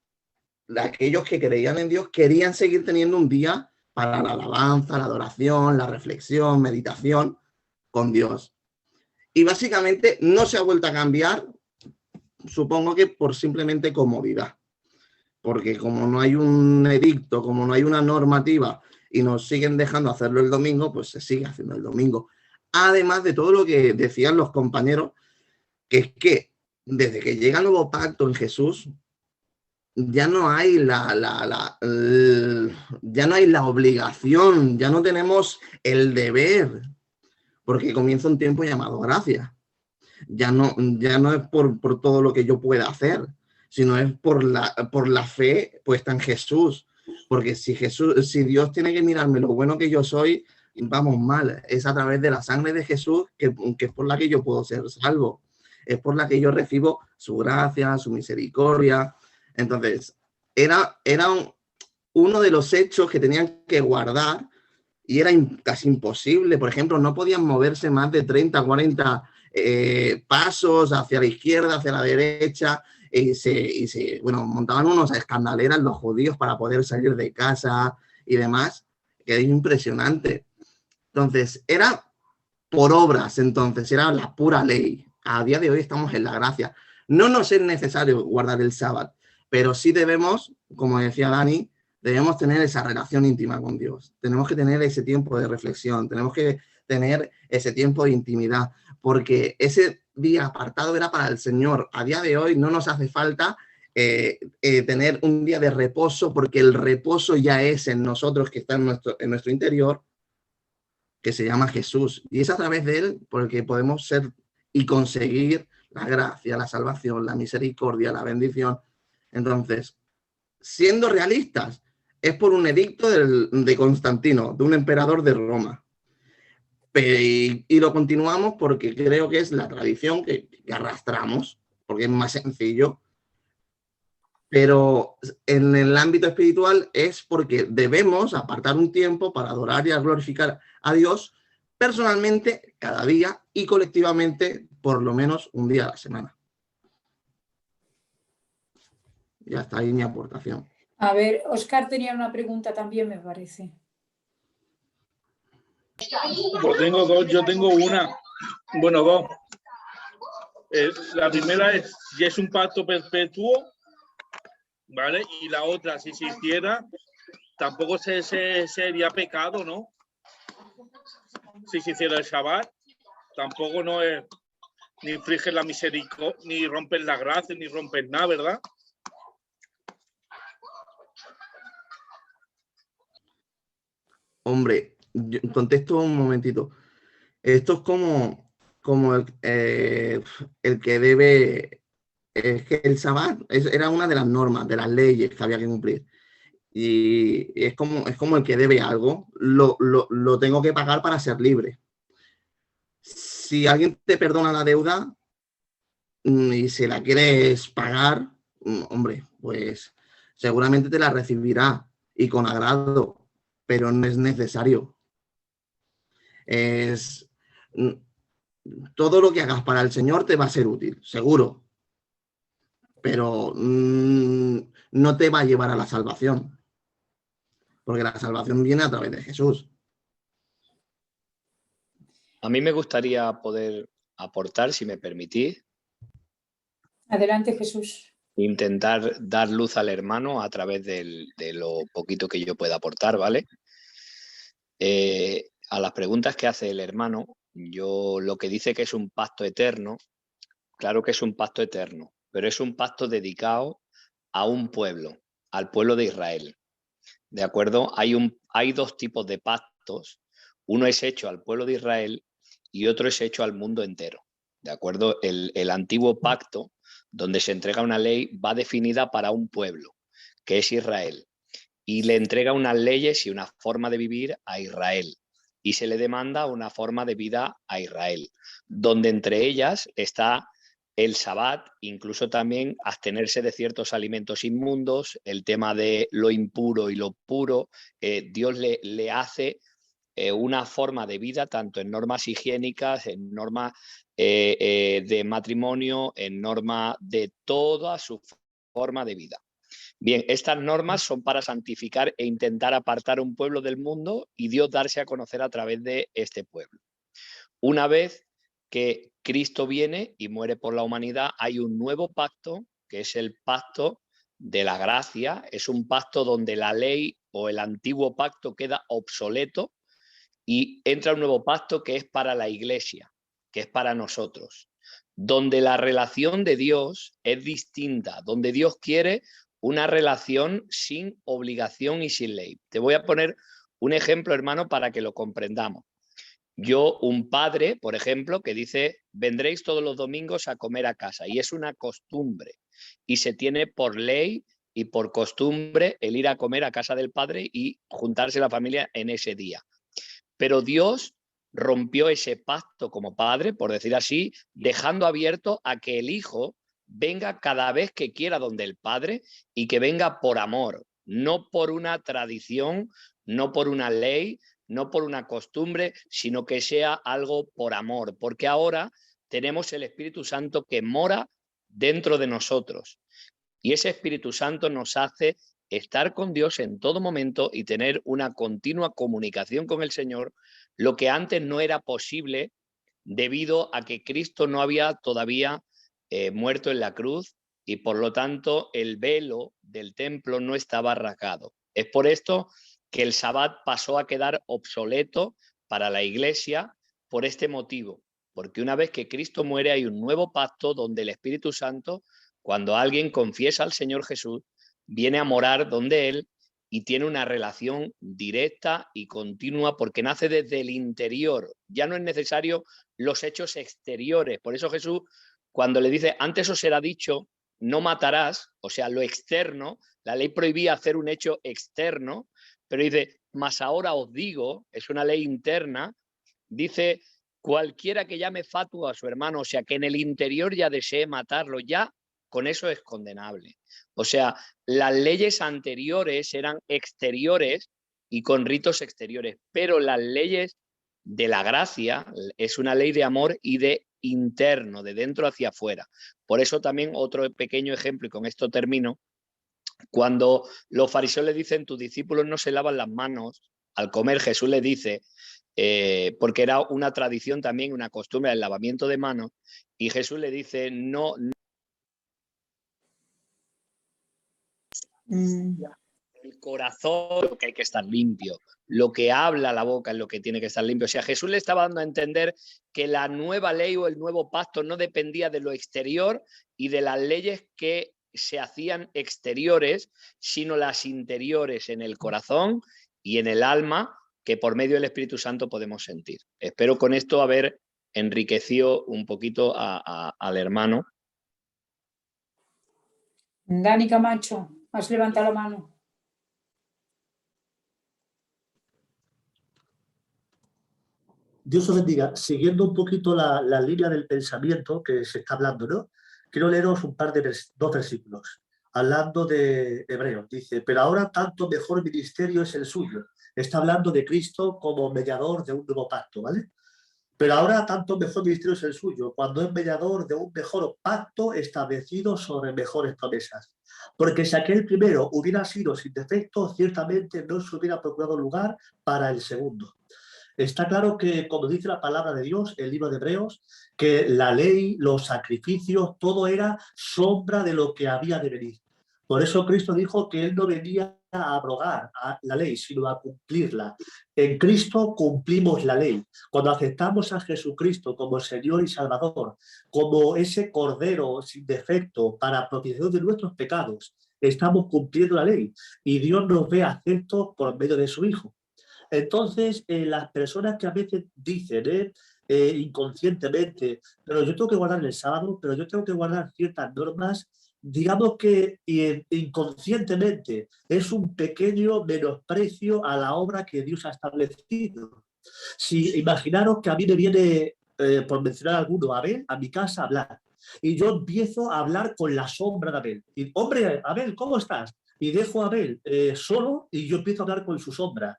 aquellos que creían en Dios querían seguir teniendo un día para la alabanza, la adoración, la reflexión, meditación con Dios. Y básicamente no se ha vuelto a cambiar, supongo que por simplemente comodidad. Porque como no hay un edicto, como no hay una normativa y nos siguen dejando hacerlo el domingo, pues se sigue haciendo el domingo. Además de todo lo que decían los compañeros, que es que desde que llega el nuevo pacto en Jesús, ya no hay ya no hay la obligación, ya no tenemos el deber, porque comienza un tiempo llamado gracia. Ya no es por todo lo que yo pueda hacer, sino es por la fe puesta en Jesús. Porque si Dios tiene que mirarme lo bueno que yo soy, vamos mal. Es a través de la sangre de Jesús que es por la que yo puedo ser salvo. Es por la que yo recibo su gracia, su misericordia. Entonces, era uno de los hechos que tenían que guardar y era casi imposible. Por ejemplo, no podían moverse más de 30, 40 pasos hacia la izquierda, hacia la derecha. Bueno, montaban unos escandaleras los judíos para poder salir de casa y demás, que es impresionante. Entonces, era por obras, entonces, era la pura ley. A día de hoy estamos en la gracia. No nos es necesario guardar el sábado, pero sí debemos, como decía Dani, debemos tener esa relación íntima con Dios. Tenemos que tener ese tiempo de reflexión, tenemos que tener ese tiempo de intimidad, porque ese día apartado era para el Señor. A día de hoy no nos hace falta tener un día de reposo, porque el reposo ya es en nosotros, que está en nuestro interior, que se llama Jesús. Y es a través de él porque podemos ser y conseguir la gracia, la salvación, la misericordia, la bendición. Entonces, siendo realistas, es por un edicto de Constantino, de un emperador de Roma. y lo continuamos porque creo que es la tradición que arrastramos, porque es más sencillo. Pero en el ámbito espiritual es porque debemos apartar un tiempo para adorar y a glorificar a Dios personalmente cada día y colectivamente por lo menos un día a la semana. Ya está ahí mi aportación. A ver, Oscar tenía una pregunta también, me parece. Yo tengo una, bueno, dos. La primera es si es un pacto perpetuo, ¿vale? Y la otra, si se hiciera, tampoco sería pecado, ¿no? Si se hiciera el Shabbat, tampoco no es ni infringen la misericordia, ni rompen la gracia, ni rompen nada, ¿verdad? Hombre, contesto un momentito. Esto es como el que debe... Es que el Shabbat era una de las normas, de las leyes que había que cumplir. Y es como el que debe algo, lo tengo que pagar para ser libre. Si alguien te perdona la deuda y se la quieres pagar, hombre, pues seguramente te la recibirá y con agrado, pero no es necesario. Todo lo que hagas para el Señor te va a ser útil, seguro, pero no te va a llevar a la salvación, porque la salvación viene a través de Jesús. A mí me gustaría poder aportar, si me permitís. Adelante, Jesús. Intentar dar luz al hermano a través de lo poquito que yo pueda aportar, ¿vale? A las preguntas que hace el hermano, yo lo que dice que es un pacto eterno, claro que es un pacto eterno, pero es un pacto dedicado a un pueblo, al pueblo de Israel. ¿De acuerdo? Hay dos tipos de pactos. Uno es hecho al pueblo de Israel y otro es hecho al mundo entero. ¿De acuerdo? El antiguo pacto, donde se entrega una ley, va definida para un pueblo, que es Israel. Y le entrega unas leyes y una forma de vivir a Israel. Y se le demanda una forma de vida a Israel, donde entre ellas está el Sabbat, incluso también abstenerse de ciertos alimentos inmundos, el tema de lo impuro y lo puro. Dios le hace una forma de vida, tanto en normas higiénicas, en normas de matrimonio, en normas de toda su forma de vida. Bien, estas normas son para santificar e intentar apartar un pueblo del mundo y Dios darse a conocer a través de este pueblo. Una vez que Cristo viene y muere por la humanidad, hay un nuevo pacto, que es el pacto de la gracia. Es un pacto donde la ley o el antiguo pacto queda obsoleto y entra un nuevo pacto que es para la iglesia, que es para nosotros, donde la relación de Dios es distinta, donde Dios quiere una relación sin obligación y sin ley. Te voy a poner un ejemplo, hermano, para que lo comprendamos. Yo, un padre, por ejemplo, que dice, vendréis todos los domingos a comer a casa, y es una costumbre, y se tiene por ley y por costumbre el ir a comer a casa del padre y juntarse la familia en ese día. Pero Dios rompió ese pacto como padre, por decir así, dejando abierto a que el hijo venga cada vez que quiera donde el padre y que venga por amor, no por una tradición, no por una ley, no por una costumbre, sino que sea algo por amor, porque ahora tenemos el Espíritu Santo que mora dentro de nosotros y ese Espíritu Santo nos hace estar con Dios en todo momento y tener una continua comunicación con el Señor, lo que antes no era posible debido a que Cristo no había todavía muerto en la cruz y por lo tanto el velo del templo no estaba rasgado. Es por esto que el Sabbat pasó a quedar obsoleto para la Iglesia por este motivo, porque una vez que Cristo muere hay un nuevo pacto donde el Espíritu Santo, cuando alguien confiesa al Señor Jesús, viene a morar donde Él y tiene una relación directa y continua porque nace desde el interior. Ya no es necesario los hechos exteriores. Por eso Jesús, cuando le dice, antes os será dicho, no matarás, o sea, lo externo, la ley prohibía hacer un hecho externo, pero dice, mas ahora os digo, es una ley interna, Dice, cualquiera que llame fatuo a su hermano, o sea, que en el interior ya desee matarlo, ya con eso es condenable. O sea, las leyes anteriores eran exteriores y con ritos exteriores, pero las leyes de la gracia es una ley de amor y de interno, de dentro hacia afuera. Por eso también otro pequeño ejemplo, y con esto termino, cuando los fariseos le dicen, tus discípulos no se lavan las manos al comer, Jesús le dice, porque era una tradición también, una costumbre del lavamiento de manos, y Jesús le dice, no. El corazón, lo que hay que estar limpio, lo que habla la boca es lo que tiene que estar limpio. O sea, Jesús le estaba dando a entender que la nueva ley o el nuevo pacto no dependía de lo exterior y de las leyes que se hacían exteriores, sino las interiores en el corazón y en el alma, que por medio del Espíritu Santo podemos sentir. Espero con esto haber enriquecido un poquito al hermano. Dani Camacho, has levantado la mano. Dios os bendiga. Siguiendo un poquito la línea del pensamiento que se está hablando, ¿no? Quiero leeros un par de dos versículos. Hablando de Hebreos, dice, pero ahora tanto mejor ministerio es el suyo. Está hablando de Cristo como mediador de un nuevo pacto, ¿vale? Pero ahora tanto mejor ministerio es el suyo, cuando es mediador de un mejor pacto establecido sobre mejores promesas. Porque si aquel primero hubiera sido sin defecto, ciertamente no se hubiera procurado lugar para el segundo. Está claro que, como dice la palabra de Dios, el libro de Hebreos, que la ley, los sacrificios, todo era sombra de lo que había de venir. Por eso Cristo dijo que Él no venía a abrogar la ley, sino a cumplirla. En Cristo cumplimos la ley. Cuando aceptamos a Jesucristo como Señor y Salvador, como ese Cordero sin defecto para propiciación de nuestros pecados, estamos cumpliendo la ley y Dios nos ve aceptos por medio de su Hijo. Entonces, las personas que a veces dicen inconscientemente, pero yo tengo que guardar el sábado, pero yo tengo que guardar ciertas normas, digamos que inconscientemente es un pequeño menosprecio a la obra que Dios ha establecido. Si imaginaros que a mí me viene, por mencionar alguno, Abel a mi casa a hablar, y yo empiezo a hablar con la sombra de Abel. Y, hombre, Abel, ¿cómo estás? Y dejo a Abel solo y yo empiezo a hablar con su sombra.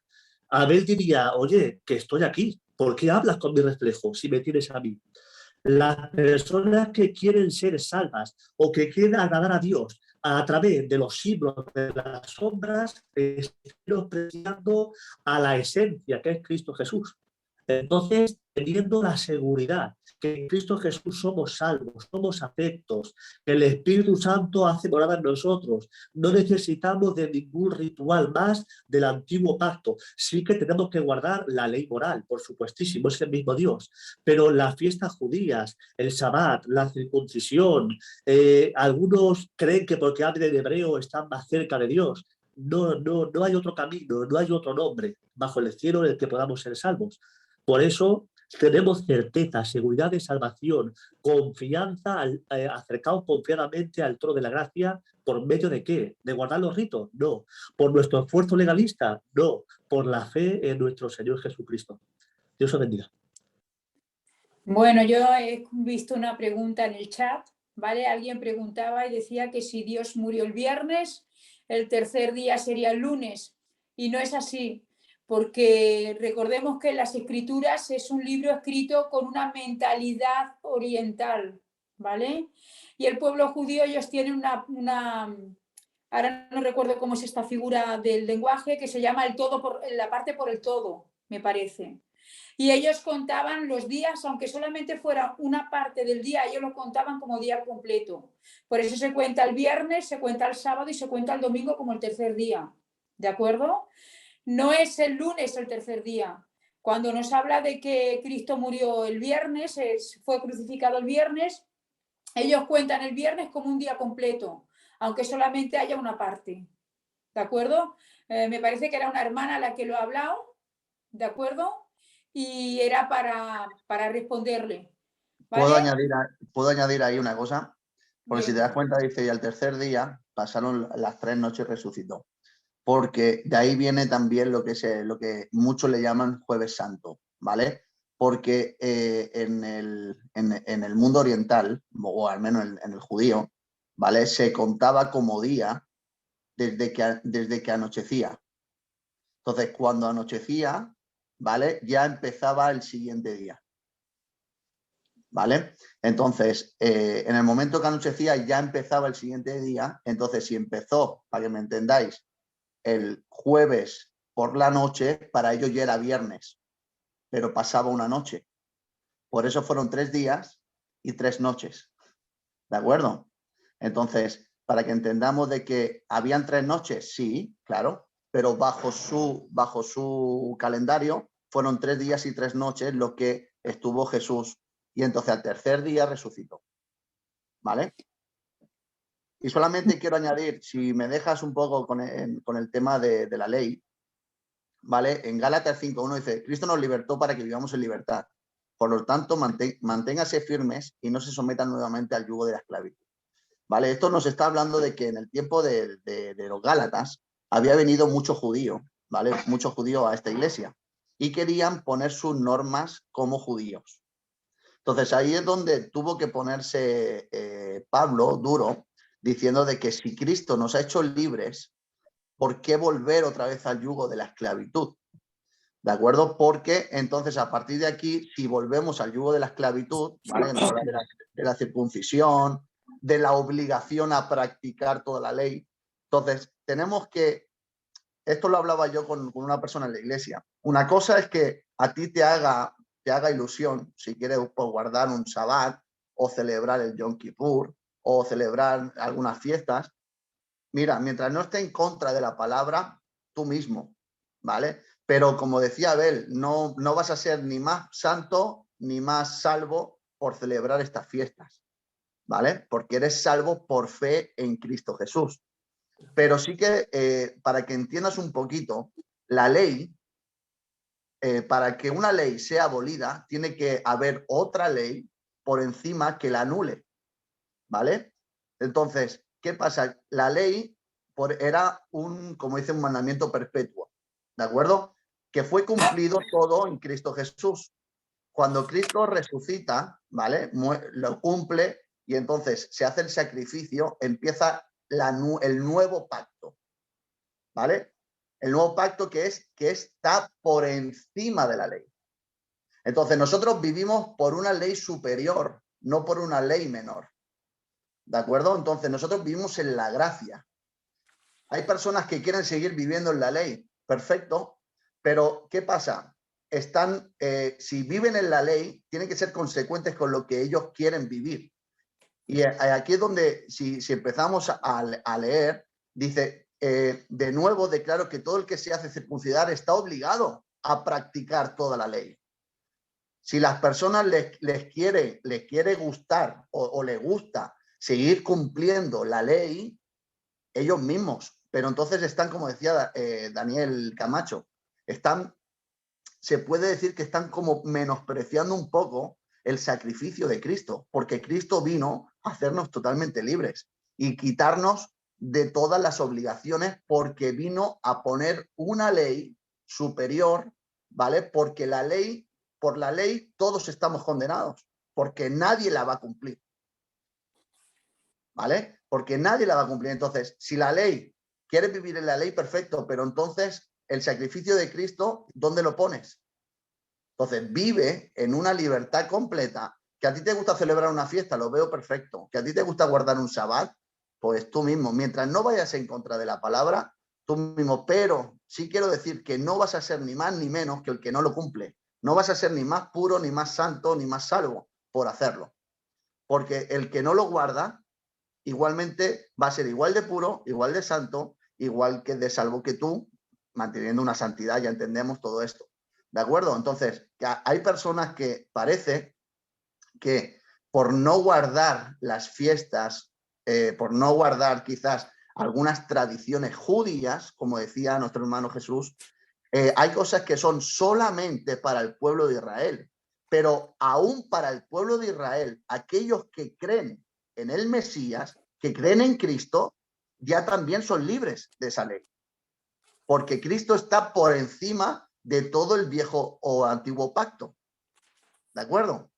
Abel diría, oye, que estoy aquí, ¿por qué hablas con mi reflejo si me tienes a mí? Las personas que quieren ser salvas o que quieren agradar a Dios a través de los símbolos de las sombras, están despreciando a la esencia que es Cristo Jesús. Entonces, teniendo la seguridad que en Cristo Jesús somos salvos, somos afectos, que el Espíritu Santo hace morada en nosotros, no necesitamos de ningún ritual más del antiguo pacto. Sí que tenemos que guardar la ley moral, por supuestísimo, es el mismo Dios, pero las fiestas judías, el Sabbat, la circuncisión, algunos creen que porque hablan en hebreo están más cerca de Dios. No hay otro camino, no hay otro nombre bajo el cielo en el que podamos ser salvos. Por eso tenemos certeza, seguridad de salvación, confianza, acercados confiadamente al trono de la gracia. ¿Por medio de qué? ¿De guardar los ritos? No. ¿Por nuestro esfuerzo legalista? No. Por la fe en nuestro Señor Jesucristo. Dios os bendiga. Bueno, yo he visto una pregunta en el chat, ¿vale? Alguien preguntaba y decía que si Dios murió el viernes, el tercer día sería el lunes. Y no es así, porque recordemos que las Escrituras es un libro escrito con una mentalidad oriental, ¿vale? Y el pueblo judío, ellos tienen ahora no recuerdo cómo es esta figura del lenguaje, que se llama el todo la parte por el todo, me parece. Y ellos contaban los días, aunque solamente fuera una parte del día, ellos lo contaban como día completo. Por eso se cuenta el viernes, se cuenta el sábado y se cuenta el domingo como el tercer día, ¿de acuerdo? No es el lunes el tercer día. Cuando nos habla de que Cristo murió el viernes, fue crucificado el viernes, ellos cuentan el viernes como un día completo, aunque solamente haya una parte. ¿De acuerdo? Me parece que era una hermana la que lo ha hablado, ¿de acuerdo? Y era para responderle. ¿Vale? ¿Puedo añadir ahí una cosa? Porque Bien. si te das cuenta, dice, y al tercer día pasaron las 3 noches y resucitó. Porque de ahí viene también lo que muchos le llaman Jueves Santo, ¿vale? porque en el mundo oriental, o al menos en el judío, ¿vale? Se contaba como día desde que anochecía. Entonces, cuando anochecía, ¿vale? Ya empezaba el siguiente día, ¿vale? Entonces, en el momento que anochecía ya empezaba el siguiente día. Entonces, si empezó, para que me entendáis, el jueves por la noche, para ellos ya era viernes, pero pasaba una noche. Por eso fueron 3 días y 3 noches, ¿de acuerdo? Entonces, para que entendamos de que habían 3 noches, sí, claro, pero bajo su calendario fueron 3 días y 3 noches lo que estuvo Jesús, y entonces al tercer día resucitó, ¿vale? Y solamente quiero añadir, si me dejas un poco con el tema de la ley, ¿vale? En Gálatas 5:1 dice, Cristo nos libertó para que vivamos en libertad. Por lo tanto, manténganse firmes y no se sometan nuevamente al yugo de la esclavitud, ¿vale? Esto nos está hablando de que en el tiempo de los Gálatas había venido mucho judío, ¿vale? Mucho judío a esta iglesia y querían poner sus normas como judíos. Entonces ahí es donde tuvo que ponerse Pablo duro, diciendo de que si Cristo nos ha hecho libres, ¿por qué volver otra vez al yugo de la esclavitud? ¿De acuerdo? Porque entonces a partir de aquí, si volvemos al yugo de la esclavitud, ¿vale? De la circuncisión, de la obligación a practicar toda la ley, entonces tenemos que, esto lo hablaba yo con una persona en la iglesia, una cosa es que a ti te haga ilusión, si quieres pues, guardar un Sabbat o celebrar el Yom Kippur o celebrar algunas fiestas. Mira, mientras no esté en contra de la palabra, tú mismo, ¿vale? Pero como decía Abel, no vas a ser ni más santo ni más salvo por celebrar estas fiestas, ¿vale? Porque eres salvo por fe en Cristo Jesús. Pero sí que, para que entiendas un poquito, la ley, para que una ley sea abolida, tiene que haber otra ley por encima que la anule, ¿vale? Entonces, ¿qué pasa? La ley era como dice, un mandamiento perpetuo, ¿de acuerdo? Que fue cumplido todo en Cristo Jesús. Cuando Cristo resucita, ¿vale? Lo cumple y entonces se hace el sacrificio, empieza el nuevo pacto, ¿vale? El nuevo pacto que está por encima de la ley. Entonces nosotros vivimos por una ley superior, no por una ley menor. ¿De acuerdo? Entonces nosotros vivimos en la gracia. Hay personas que quieren seguir viviendo en la ley, perfecto, pero ¿qué pasa? Si viven en la ley, tienen que ser consecuentes con lo que ellos quieren vivir. Y aquí es donde, si empezamos a leer, dice, de nuevo declaro que todo el que se hace circuncidar está obligado a practicar toda la ley. Si las personas les quiere gustar o les gusta seguir cumpliendo la ley, ellos mismos, pero entonces están, como decía Daniel Camacho, se puede decir que están como menospreciando un poco el sacrificio de Cristo, porque Cristo vino a hacernos totalmente libres y quitarnos de todas las obligaciones, porque vino a poner una ley superior, ¿vale? Porque por la ley todos estamos condenados, porque nadie la va a cumplir, ¿vale? Porque nadie la va a cumplir. Entonces, si la ley, quieres vivir en la ley, perfecto, pero entonces el sacrificio de Cristo, ¿dónde lo pones? Entonces, vive en una libertad completa. Que a ti te gusta celebrar una fiesta, lo veo perfecto. Que a ti te gusta guardar un Sabbat, pues tú mismo. Mientras no vayas en contra de la palabra, tú mismo. Pero sí quiero decir que no vas a ser ni más ni menos que el que no lo cumple. No vas a ser ni más puro, ni más santo, ni más salvo por hacerlo. Porque el que no lo guarda, igualmente va a ser igual de puro, igual de santo, igual que de salvo que tú, manteniendo una santidad. Ya entendemos todo esto. ¿De acuerdo? Entonces, hay personas que parece que por no guardar las fiestas, por no guardar quizás algunas tradiciones judías, como decía nuestro hermano Jesús, hay cosas que son solamente para el pueblo de Israel, pero aún para el pueblo de Israel, aquellos que creen en el Mesías, que creen en Cristo, ya también son libres de esa ley, porque Cristo está por encima de todo el viejo o antiguo pacto. ¿De acuerdo?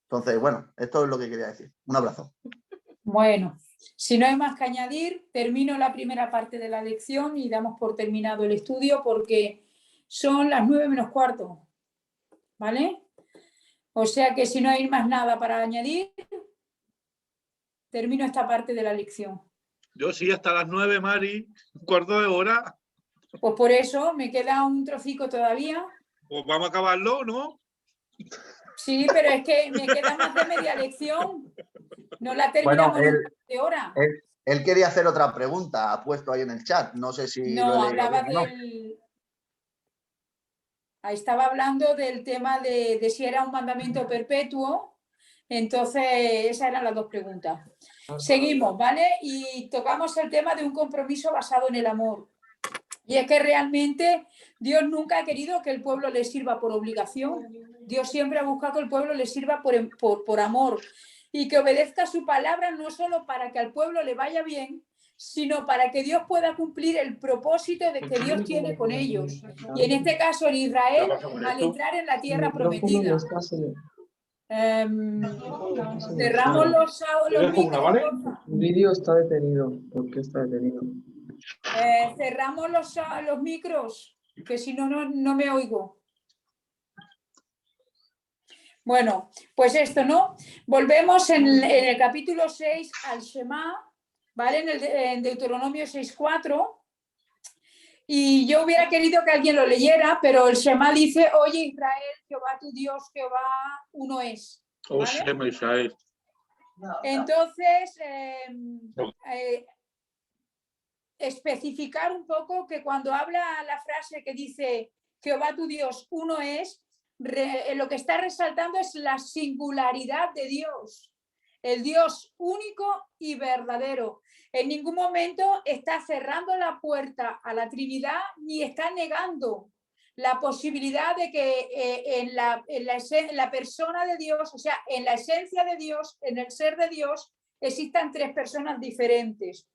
Entonces, bueno, esto es lo que quería decir. Un abrazo. Bueno, si no hay más que añadir, termino la primera parte de la lección y damos por terminado el estudio porque son las 9 menos cuarto, ¿vale? O sea que si no hay más nada para añadir, termino esta parte de la lección. Yo sí, hasta las 9, Mari, un cuarto de hora. Pues por eso me queda un trocico todavía. Pues vamos a acabarlo, ¿no? Sí, pero es que me queda más de media lección. No la terminamos Bueno, en un cuarto de hora. Él quería hacer otra pregunta, ha puesto ahí en el chat. No sé si No, lo he leído hablaba bien o no. Ahí estaba hablando del tema de si era un mandamiento perpetuo. Entonces, esas eran las dos preguntas. Seguimos, ¿vale? Y tocamos el tema de un compromiso basado en el amor. Y es que realmente Dios nunca ha querido que el pueblo le sirva por obligación. Dios siempre ha buscado que el pueblo le sirva por amor y que obedezca su palabra no solo para que al pueblo le vaya bien, sino para que Dios pueda cumplir el propósito de que Dios tiene con ellos. Y en este caso en Israel, al entrar en la tierra prometida. Cerramos los micros, ¿vale? El vídeo está detenido. ¿Por qué está detenido? Cerramos los micros, que si no, no me oigo. Bueno, pues esto, ¿no? Volvemos en el capítulo 6 al Shema, ¿vale? En Deuteronomio 6:4. Y yo hubiera querido que alguien lo leyera, pero el Shema dice, oye Israel, Jehová tu Dios, Jehová uno es. Oh, ¿vale? Shema Israel. Entonces, especificar un poco que cuando habla la frase que dice Jehová tu Dios uno es, lo que está resaltando es la singularidad de Dios, el Dios único y verdadero. En ningún momento está cerrando la puerta a la Trinidad ni está negando la posibilidad de que en la persona de Dios, o sea, en la esencia de Dios, en el ser de Dios, existan tres personas diferentes.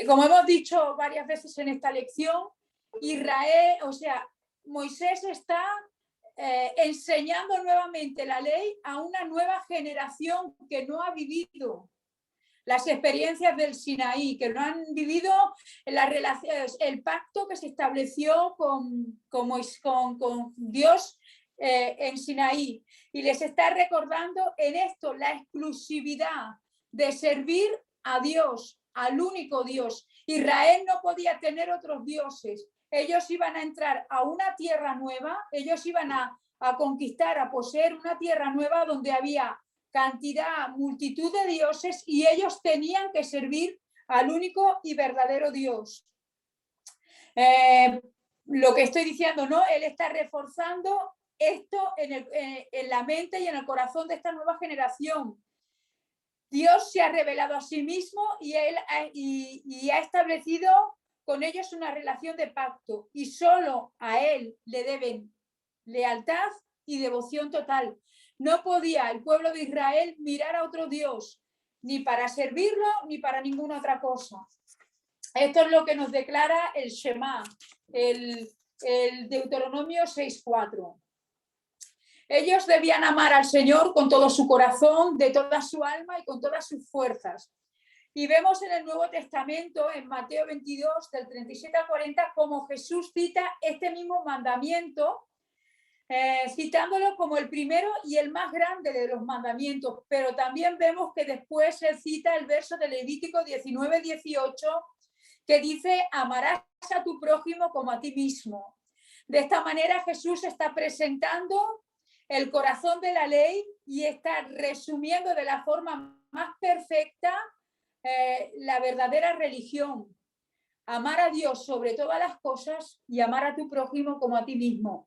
Como hemos dicho varias veces en esta lección, Israel, o sea, Moisés está enseñando nuevamente la ley a una nueva generación que no ha vivido las experiencias del Sinaí, que no han vivido las relaciones, el pacto que se estableció con Dios en Sinaí, y les está recordando en esto la exclusividad de servir a Dios, al único Dios. Israel no podía tener otros dioses. Ellos iban a entrar a una tierra nueva, ellos iban a conquistar, a poseer una tierra nueva donde había cantidad, multitud de dioses, y ellos tenían que servir al único y verdadero Dios. Lo que estoy diciendo, ¿no? Él está reforzando esto en la mente y en el corazón de esta nueva generación. Dios se ha revelado a sí mismo y ha establecido con ellos una relación de pacto, y solo a Él le deben lealtad y devoción total. No podía el pueblo de Israel mirar a otro Dios, ni para servirlo, ni para ninguna otra cosa. Esto es lo que nos declara el Shema, el Deuteronomio 6:4. Ellos debían amar al Señor con todo su corazón, de toda su alma y con todas sus fuerzas. Y vemos en el Nuevo Testamento, en Mateo 22, del 37 al 40, como Jesús cita este mismo mandamiento, citándolo como el primero y el más grande de los mandamientos. Pero también vemos que después él cita el verso de Levítico 19:18, que dice, amarás a tu prójimo como a ti mismo. De esta manera Jesús está presentando el corazón de la ley y está resumiendo de la forma más perfecta la verdadera religión. Amar a Dios sobre todas las cosas y amar a tu prójimo como a ti mismo.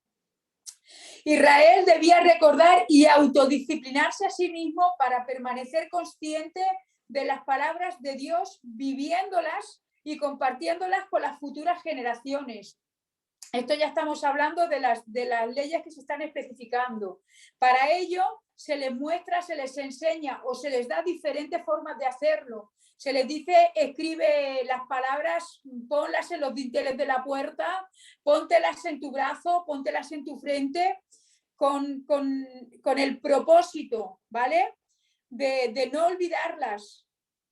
Israel debía recordar y autodisciplinarse a sí mismo para permanecer consciente de las palabras de Dios, viviéndolas y compartiéndolas con las futuras generaciones. Esto ya estamos hablando de las leyes que se están especificando. Para ello se les muestra, se les enseña o se les da diferentes formas de hacerlo. Se les dice, escribe las palabras, ponlas en los dinteles de la puerta, póntelas en tu brazo, póntelas en tu frente, con el propósito, ¿vale? De no olvidarlas,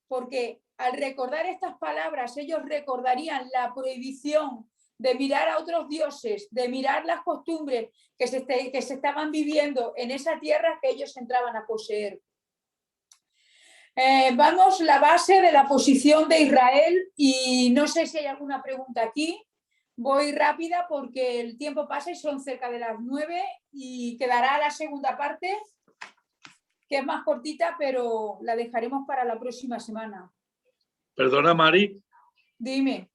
porque al recordar estas palabras ellos recordarían la prohibición de mirar a otros dioses, de mirar las costumbres que se estaban viviendo en esa tierra que ellos entraban a poseer. Vamos, la base de la posición de Israel, y no sé si hay alguna pregunta aquí. Voy rápida porque el tiempo pasa y son cerca de las 9 y quedará la segunda parte, que es más cortita, pero la dejaremos para la próxima semana. Perdona, Mari. Dime.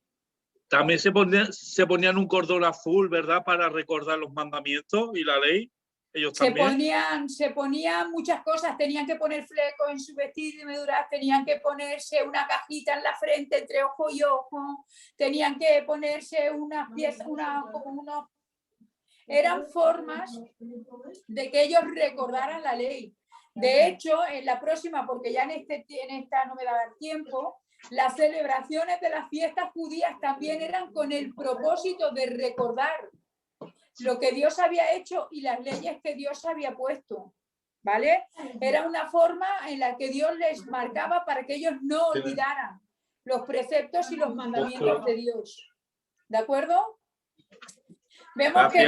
También se ponían un cordón azul, ¿verdad? Para recordar los mandamientos y la ley. Ellos también. Se ponían muchas cosas, tenían que poner flecos en su vestido y meduras, tenían que ponerse una cajita en la frente entre ojo y ojo, tenían que ponerse unas piezas, eran formas de que ellos recordaran la ley. De hecho, en la próxima, porque ya en esta no me daba el tiempo, las celebraciones de las fiestas judías también eran con el propósito de recordar lo que Dios había hecho y las leyes que Dios había puesto, ¿vale? Era una forma en la que Dios les marcaba para que ellos no olvidaran los preceptos y los mandamientos de Dios. ¿De acuerdo? Vemos que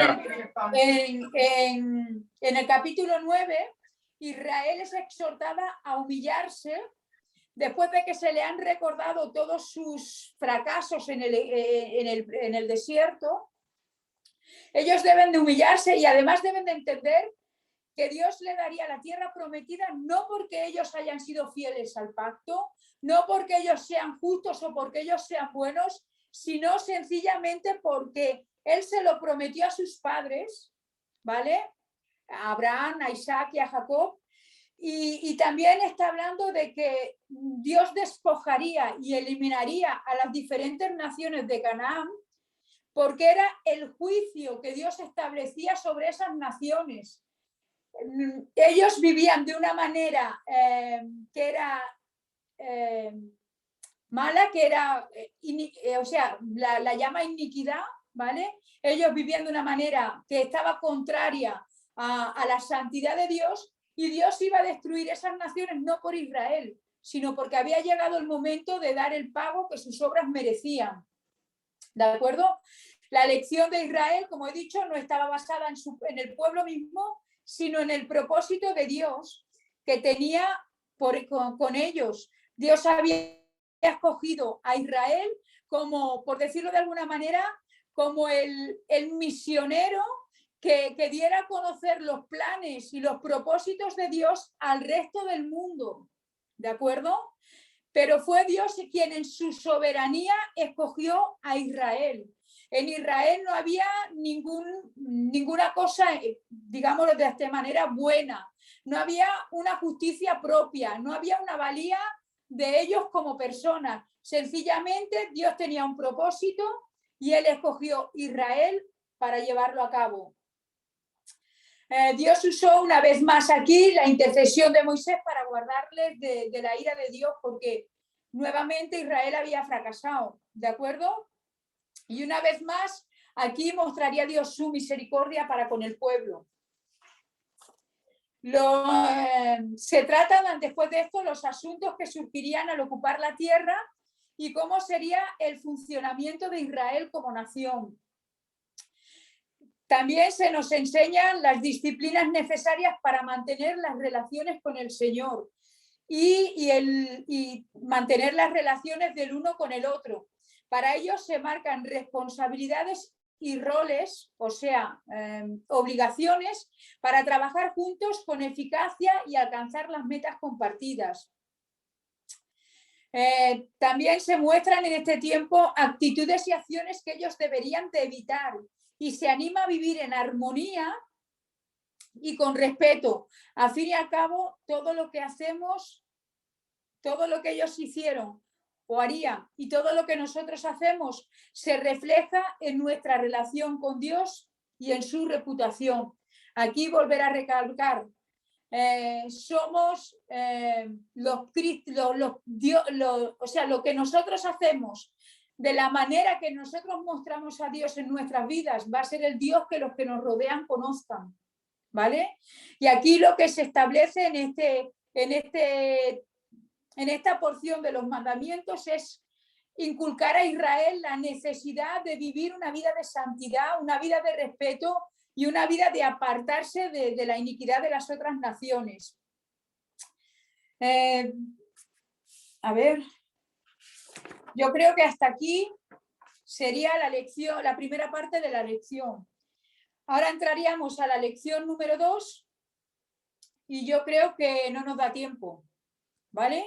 en el capítulo 9, Israel es exhortada a humillarse después de que se le han recordado todos sus fracasos en el desierto. Ellos deben de humillarse y además deben de entender que Dios le daría la tierra prometida no porque ellos hayan sido fieles al pacto, no porque ellos sean justos o porque ellos sean buenos, sino sencillamente porque Él se lo prometió a sus padres, ¿vale? A Abraham, a Isaac y a Jacob. Y también está hablando de que Dios despojaría y eliminaría a las diferentes naciones de Canaán, porque era el juicio que Dios establecía sobre esas naciones. Ellos vivían de una manera que era mala, que era, o sea, la llama iniquidad, ¿vale? Ellos vivían de una manera que estaba contraria a la santidad de Dios, y Dios iba a destruir esas naciones no por Israel, sino porque había llegado el momento de dar el pago que sus obras merecían. ¿De acuerdo? La elección de Israel, como he dicho, no estaba basada en el pueblo mismo, sino en el propósito de Dios que tenía con ellos. Dios había escogido a Israel como, por decirlo de alguna manera, como el misionero que diera a conocer los planes y los propósitos de Dios al resto del mundo. ¿De acuerdo? Pero fue Dios quien en su soberanía escogió a Israel. En Israel no había ninguna cosa, digámoslo de esta manera, buena. No había una justicia propia, no había una valía de ellos como personas. Sencillamente Dios tenía un propósito y Él escogió Israel para llevarlo a cabo. Dios usó una vez más aquí la intercesión de Moisés para guardarles de la ira de Dios, porque nuevamente Israel había fracasado, ¿de acuerdo? Y una vez más, aquí mostraría Dios su misericordia para con el pueblo. Se tratan después de esto los asuntos que surgirían al ocupar la tierra y cómo sería el funcionamiento de Israel como nación. También se nos enseñan las disciplinas necesarias para mantener las relaciones con el Señor y mantener las relaciones del uno con el otro. Para ello se marcan responsabilidades y roles, o sea, obligaciones para trabajar juntos con eficacia y alcanzar las metas compartidas. También se muestran en este tiempo actitudes y acciones que ellos deberían de evitar, y se anima a vivir en armonía y con respeto. Al fin y al cabo, todo lo que hacemos, todo lo que ellos hicieron o harían y todo lo que nosotros hacemos se refleja en nuestra relación con Dios y en su reputación. Aquí volver a recalcar, somos lo que nosotros hacemos, de la manera que nosotros mostramos a Dios en nuestras vidas, va a ser el Dios que los que nos rodean conozcan. ¿vale? Y aquí lo que se establece en esta porción de los mandamientos es inculcar a Israel la necesidad de vivir una vida de santidad, una vida de respeto y una vida de apartarse de la iniquidad de las otras naciones. A ver, yo creo que hasta aquí sería la lección, la primera parte de la lección. Ahora entraríamos a la lección número 2 y yo creo que no nos da tiempo, ¿vale?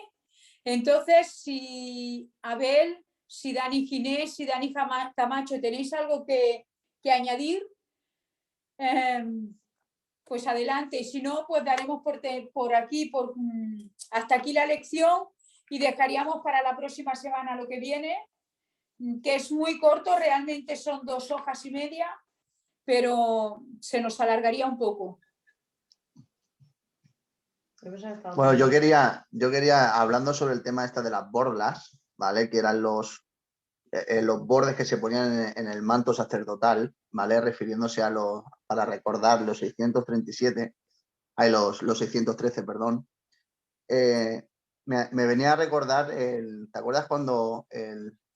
Entonces, si Abel, si Dani Ginés, si Dani Camacho tenéis algo que añadir, pues adelante. Y si no, pues daremos por aquí, hasta aquí la lección y dejaríamos para la próxima semana lo que viene, que es muy corto, realmente son 2 hojas y media, pero se nos alargaría un poco. Bueno, yo quería, hablando sobre el tema de las borlas, ¿vale? Que eran los bordes que se ponían en el manto sacerdotal, ¿vale? Refiriéndose para recordar los 637, los 613, perdón. Me venía a recordar, ¿te acuerdas cuando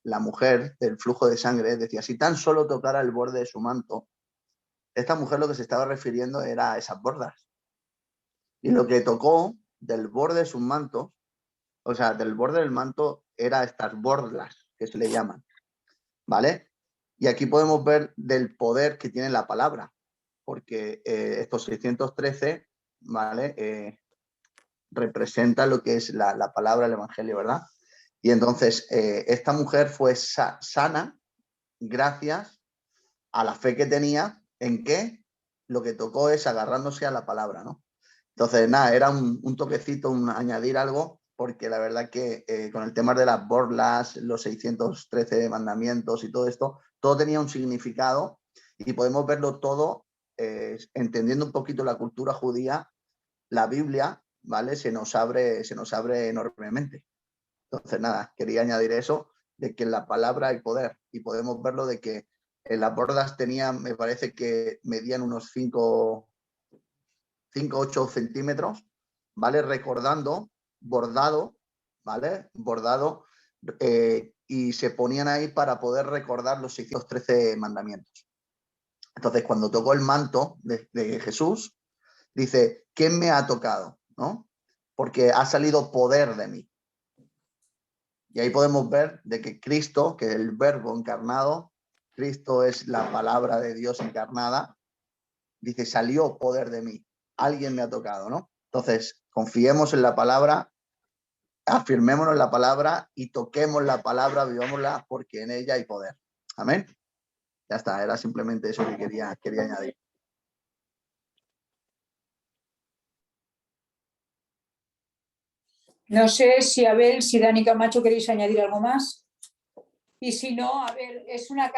la mujer del flujo de sangre decía, si tan solo tocara el borde de su manto? Esta mujer lo que se estaba refiriendo era a esas bordas. Y lo que tocó del borde de sus mantos, o sea, del borde del manto, era estas borlas, que se le llaman, ¿vale? Y aquí podemos ver del poder que tiene la palabra, porque estos 613, ¿vale? Representa lo que es la palabra, el evangelio, ¿verdad? Y entonces, esta mujer fue sana gracias a la fe que tenía en que lo que tocó es agarrándose a la palabra, ¿no? Entonces, nada, era un toquecito, añadir algo, porque la verdad que con el tema de las borlas, los 613 mandamientos y todo esto, todo tenía un significado y podemos verlo todo entendiendo un poquito la cultura judía, la Biblia, ¿vale? Se nos abre enormemente. Entonces, nada, quería añadir eso, de que en la palabra hay poder y podemos verlo de que las bordas tenían, me parece que medían unos 5 o 8 centímetros, ¿vale? Recordando, bordado, ¿vale? Bordado, y se ponían ahí para poder recordar los 613 mandamientos. Entonces, cuando tocó el manto de Jesús, dice, ¿quién me ha tocado? ¿No? Porque ha salido poder de mí. Y ahí podemos ver de que Cristo, que es el verbo encarnado, Cristo es la palabra de Dios encarnada, dice, salió poder de mí. Alguien me ha tocado, ¿no? Entonces, confiemos en la palabra, afirmémonos en la palabra y toquemos la palabra, vivámosla, porque en ella hay poder. Amén. Ya está, era simplemente eso que quería añadir. No sé si Abel, si Dani Camacho queréis añadir algo más. Y si no, a ver, es una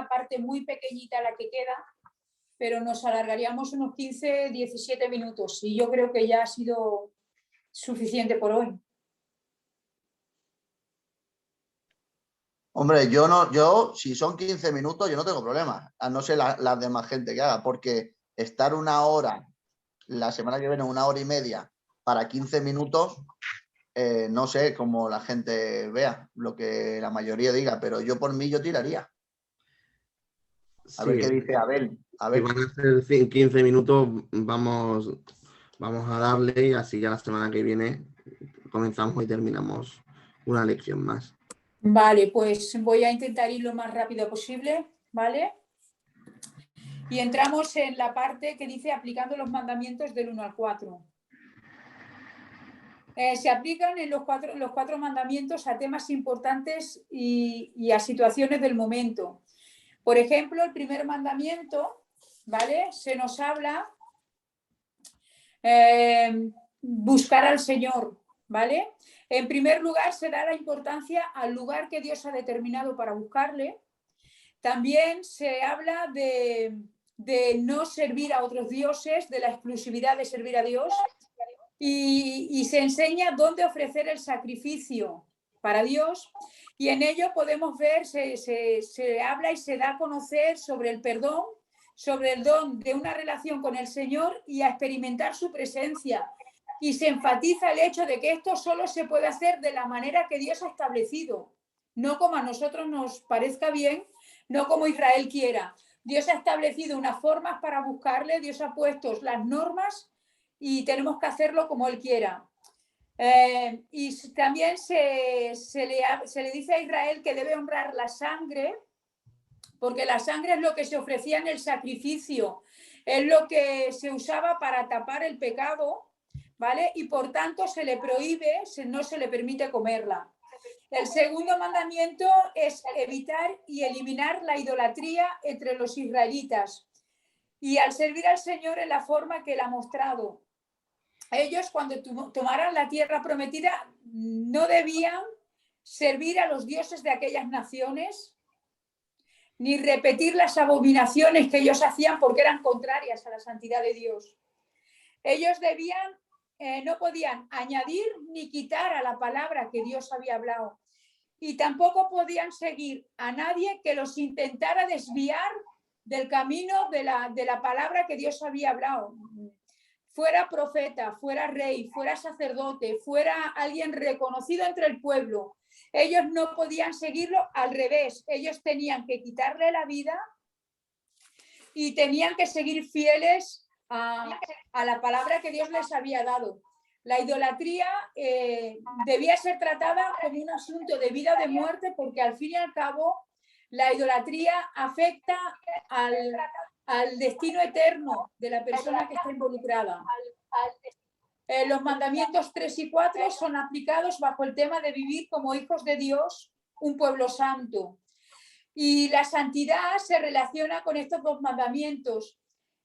parte muy pequeñita la que queda, pero nos alargaríamos unos 15, 17 minutos y yo creo que ya ha sido suficiente por hoy. Hombre, si son 15 minutos, yo no tengo problema, a no ser la demás gente que haga, porque estar una hora, la semana que viene 1 hora y media, para 15 minutos, no sé cómo la gente vea, lo que la mayoría diga, pero yo por mí yo tiraría. A ver qué dice Abel. Si van a ser 15 minutos, vamos a darle y así ya la semana que viene comenzamos y terminamos una lección más. Vale, pues voy a intentar ir lo más rápido posible, ¿vale? Y entramos en la parte que dice aplicando los mandamientos del 1 al 4. Se aplican en los cuatro mandamientos a temas importantes y a situaciones del momento. Por ejemplo, el primer mandamiento, ¿vale? Se nos habla buscar al Señor, ¿vale? En primer lugar, se da la importancia al lugar que Dios ha determinado para buscarle. También se habla de no servir a otros dioses, de la exclusividad de servir a Dios. Y se enseña dónde ofrecer el sacrificio para Dios, y en ello podemos ver, se habla y se da a conocer sobre el perdón sobre el don de una relación con el Señor y a experimentar su presencia. Y se enfatiza el hecho de que esto solo se puede hacer de la manera que Dios ha establecido, no como a nosotros nos parezca bien, no como Israel quiera. Dios ha establecido unas formas para buscarle, Dios ha puesto las normas y tenemos que hacerlo como Él quiera. Y también se le dice a Israel que debe honrar la sangre, porque la sangre es lo que se ofrecía en el sacrificio, es lo que se usaba para tapar el pecado, ¿vale? Y por tanto se le prohíbe, no se le permite comerla. El segundo mandamiento es evitar y eliminar la idolatría entre los israelitas y al servir al Señor en la forma que Él ha mostrado. Ellos, cuando tomaran la tierra prometida, no debían servir a los dioses de aquellas naciones, ni repetir las abominaciones que ellos hacían porque eran contrarias a la santidad de Dios. Ellos no podían añadir ni quitar a la palabra que Dios había hablado. Y tampoco podían seguir a nadie que los intentara desviar del camino de la palabra que Dios había hablado. Fuera profeta, fuera rey, fuera sacerdote, fuera alguien reconocido entre el pueblo. Ellos no podían seguirlo, al revés. Ellos tenían que quitarle la vida y tenían que seguir fieles a la palabra que Dios les había dado. La idolatría debía ser tratada como un asunto de vida o de muerte, porque al fin y al cabo la idolatría afecta al destino eterno de la persona que está involucrada. Los mandamientos 3 y 4 son aplicados bajo el tema de vivir como hijos de Dios, un pueblo santo. Y la santidad se relaciona con estos dos mandamientos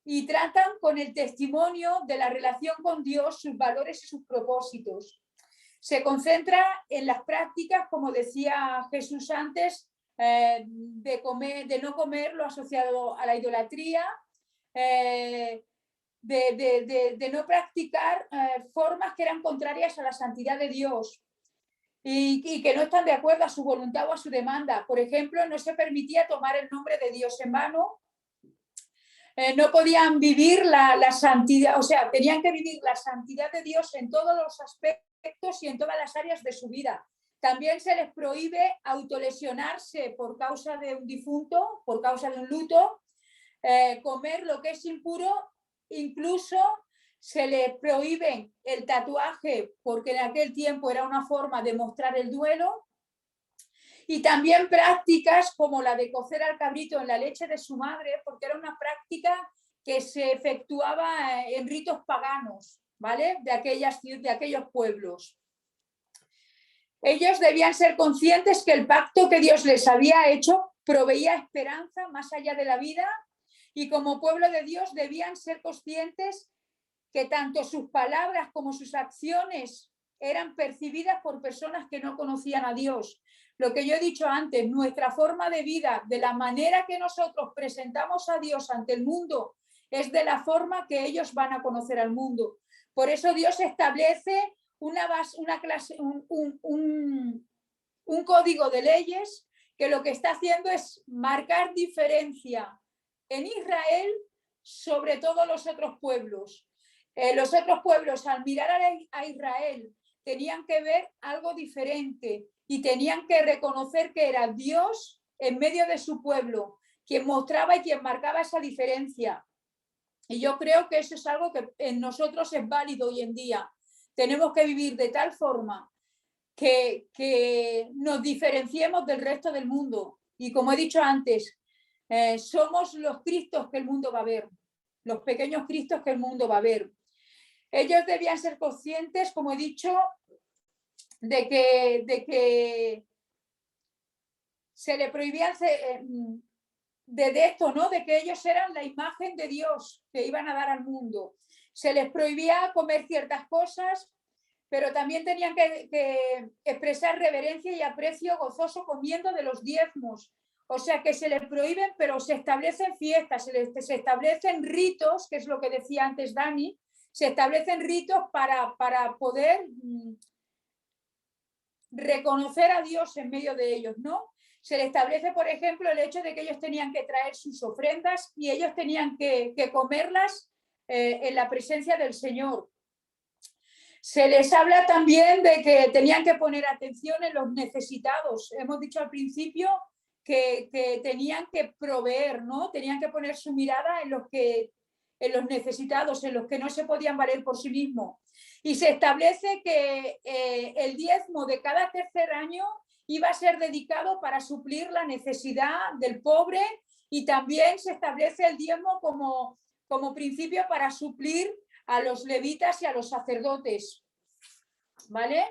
y tratan con el testimonio de la relación con Dios, sus valores y sus propósitos. Se concentra en las prácticas, como decía Jesús antes, de no comer lo asociado a la idolatría, de no practicar formas que eran contrarias a la santidad de Dios y que no están de acuerdo a su voluntad o a su demanda. Por ejemplo, no se permitía tomar el nombre de Dios en vano, no podían vivir la santidad, o sea, tenían que vivir la santidad de Dios en todos los aspectos y en todas las áreas de su vida. También se les prohíbe autolesionarse por causa de un difunto, por causa de un luto, comer lo que es impuro, incluso se le prohíbe el tatuaje porque en aquel tiempo era una forma de mostrar el duelo, y también prácticas como la de cocer al cabrito en la leche de su madre, porque era una práctica que se efectuaba en ritos paganos, ¿vale? De aquellos pueblos. Ellos debían ser conscientes que el pacto que Dios les había hecho proveía esperanza más allá de la vida, y como pueblo de Dios debían ser conscientes que tanto sus palabras como sus acciones eran percibidas por personas que no conocían a Dios. Lo que yo he dicho antes, nuestra forma de vida, de la manera que nosotros presentamos a Dios ante el mundo, es de la forma que ellos van a conocer al mundo. Por eso Dios establece un código de leyes que lo que está haciendo es marcar diferencia en Israel sobre todos los otros pueblos. Los otros pueblos, al mirar a Israel, tenían que ver algo diferente y tenían que reconocer que era Dios en medio de su pueblo quien mostraba y quien marcaba esa diferencia. Y yo creo que eso es algo que en nosotros es válido hoy en día. Tenemos que vivir de tal forma que nos diferenciemos del resto del mundo. Y como he dicho antes, somos los Cristos que el mundo va a ver, los pequeños Cristos que el mundo va a ver. Ellos debían ser conscientes, como he dicho, de que se le prohibía de esto, ¿no? De que ellos eran la imagen de Dios que iban a dar al mundo. Se les prohibía comer ciertas cosas, pero también tenían que expresar reverencia y aprecio gozoso comiendo de los diezmos. O sea que se les prohíben, pero se establecen fiestas, se establecen ritos, que es lo que decía antes Dani, se establecen ritos para poder reconocer a Dios en medio de ellos, ¿no? Se le establece, por ejemplo, el hecho de que ellos tenían que traer sus ofrendas y ellos tenían que comerlas en la presencia del Señor. Se les habla también de que tenían que poner atención en los necesitados. Hemos dicho al principio que tenían que proveer, ¿no? Tenían que poner su mirada en los necesitados, en los que no se podían valer por sí mismos. Y se establece que el diezmo de cada tercer año iba a ser dedicado para suplir la necesidad del pobre, y también se establece el diezmo como principio para suplir a los levitas y a los sacerdotes, ¿vale?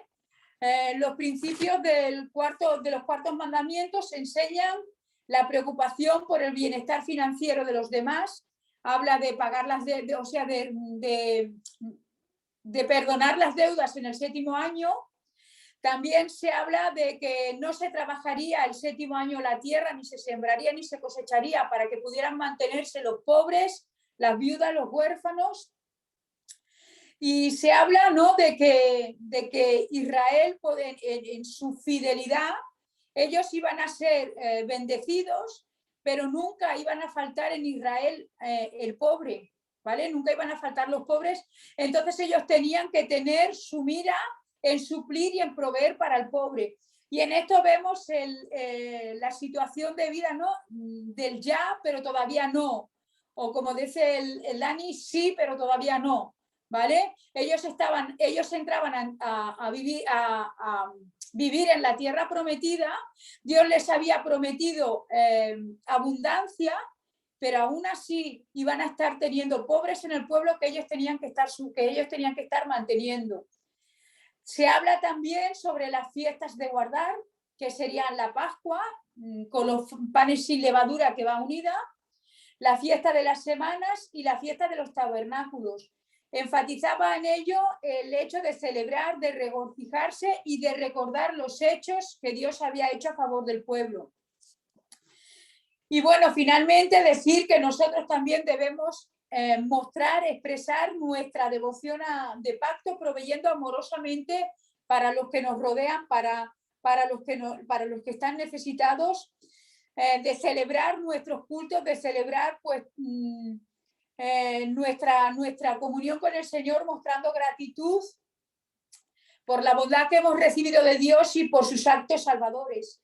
Los principios de los cuartos mandamientos enseñan la preocupación por el bienestar financiero de los demás. Habla de pagar las deudas, o sea, de perdonar las deudas en el 7º año. También se habla de que no se trabajaría el 7º año la tierra, ni se sembraría ni se cosecharía, para que pudieran mantenerse los pobres, las viudas, los huérfanos. Y se habla, ¿no?, de que Israel, en su fidelidad, ellos iban a ser bendecidos, pero nunca iban a faltar en Israel el pobre, ¿vale? Nunca iban a faltar los pobres. Entonces ellos tenían que tener su mira en suplir y en proveer para el pobre. Y en esto vemos la situación de vida, ¿no?, del ya, pero todavía no. O como dice el Dani, sí, pero todavía no. ¿Vale? Ellos entraban a vivir en la tierra prometida. Dios les había prometido abundancia, pero aún así iban a estar teniendo pobres en el pueblo que ellos tenían que estar manteniendo. Se habla también sobre las fiestas de guardar, que serían la Pascua, con los panes sin levadura que va unida, la fiesta de las semanas y la fiesta de los tabernáculos. Enfatizaba en ello el hecho de celebrar, de regocijarse y de recordar los hechos que Dios había hecho a favor del pueblo. Y bueno, finalmente decir que nosotros también debemos mostrar, expresar nuestra devoción de pacto, proveyendo amorosamente para los que nos rodean, para los que están necesitados, de celebrar nuestros cultos, de celebrar pues nuestra comunión con el Señor, mostrando gratitud por la bondad que hemos recibido de Dios y por sus actos salvadores.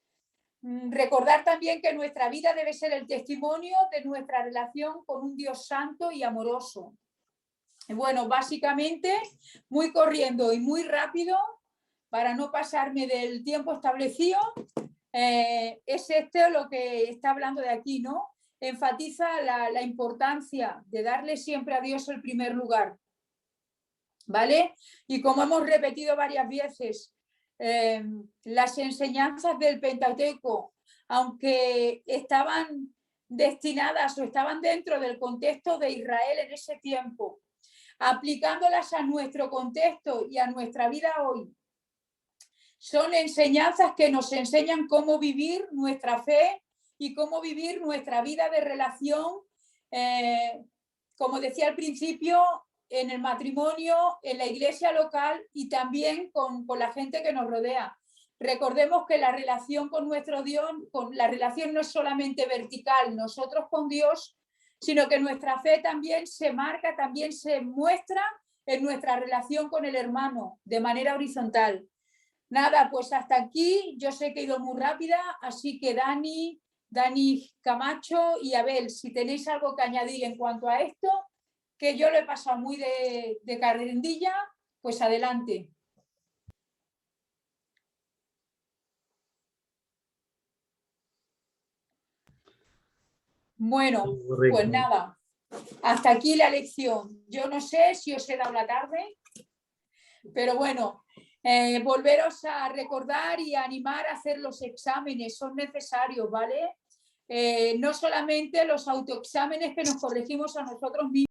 Recordar también que nuestra vida debe ser el testimonio de nuestra relación con un Dios santo y amoroso. Bueno, básicamente, muy corriendo y muy rápido, para no pasarme del tiempo establecido, es lo que está hablando de aquí, ¿no? Enfatiza la importancia de darle siempre a Dios el primer lugar, ¿vale? Y como hemos repetido varias veces, las enseñanzas del Pentateuco, aunque estaban destinadas o estaban dentro del contexto de Israel en ese tiempo, aplicándolas a nuestro contexto y a nuestra vida hoy, son enseñanzas que nos enseñan cómo vivir nuestra fe y cómo vivir nuestra vida de relación, como decía al principio, en el matrimonio, en la iglesia local y también con la gente que nos rodea. Recordemos que la relación con nuestro Dios, la relación no es solamente vertical, nosotros con Dios, sino que nuestra fe también se marca, también se muestra en nuestra relación con el hermano, de manera horizontal. Nada, pues hasta aquí. Yo sé que he ido muy rápida, así que Dani Camacho y Abel, si tenéis algo que añadir en cuanto a esto, que yo lo he pasado muy de carrerilla, pues adelante. Bueno, pues nada, hasta aquí la lección. Yo no sé si os he dado la tarde, pero bueno, volveros a recordar y a animar a hacer los exámenes, son necesarios, ¿vale? No solamente los autoexámenes que nos corregimos a nosotros mismos.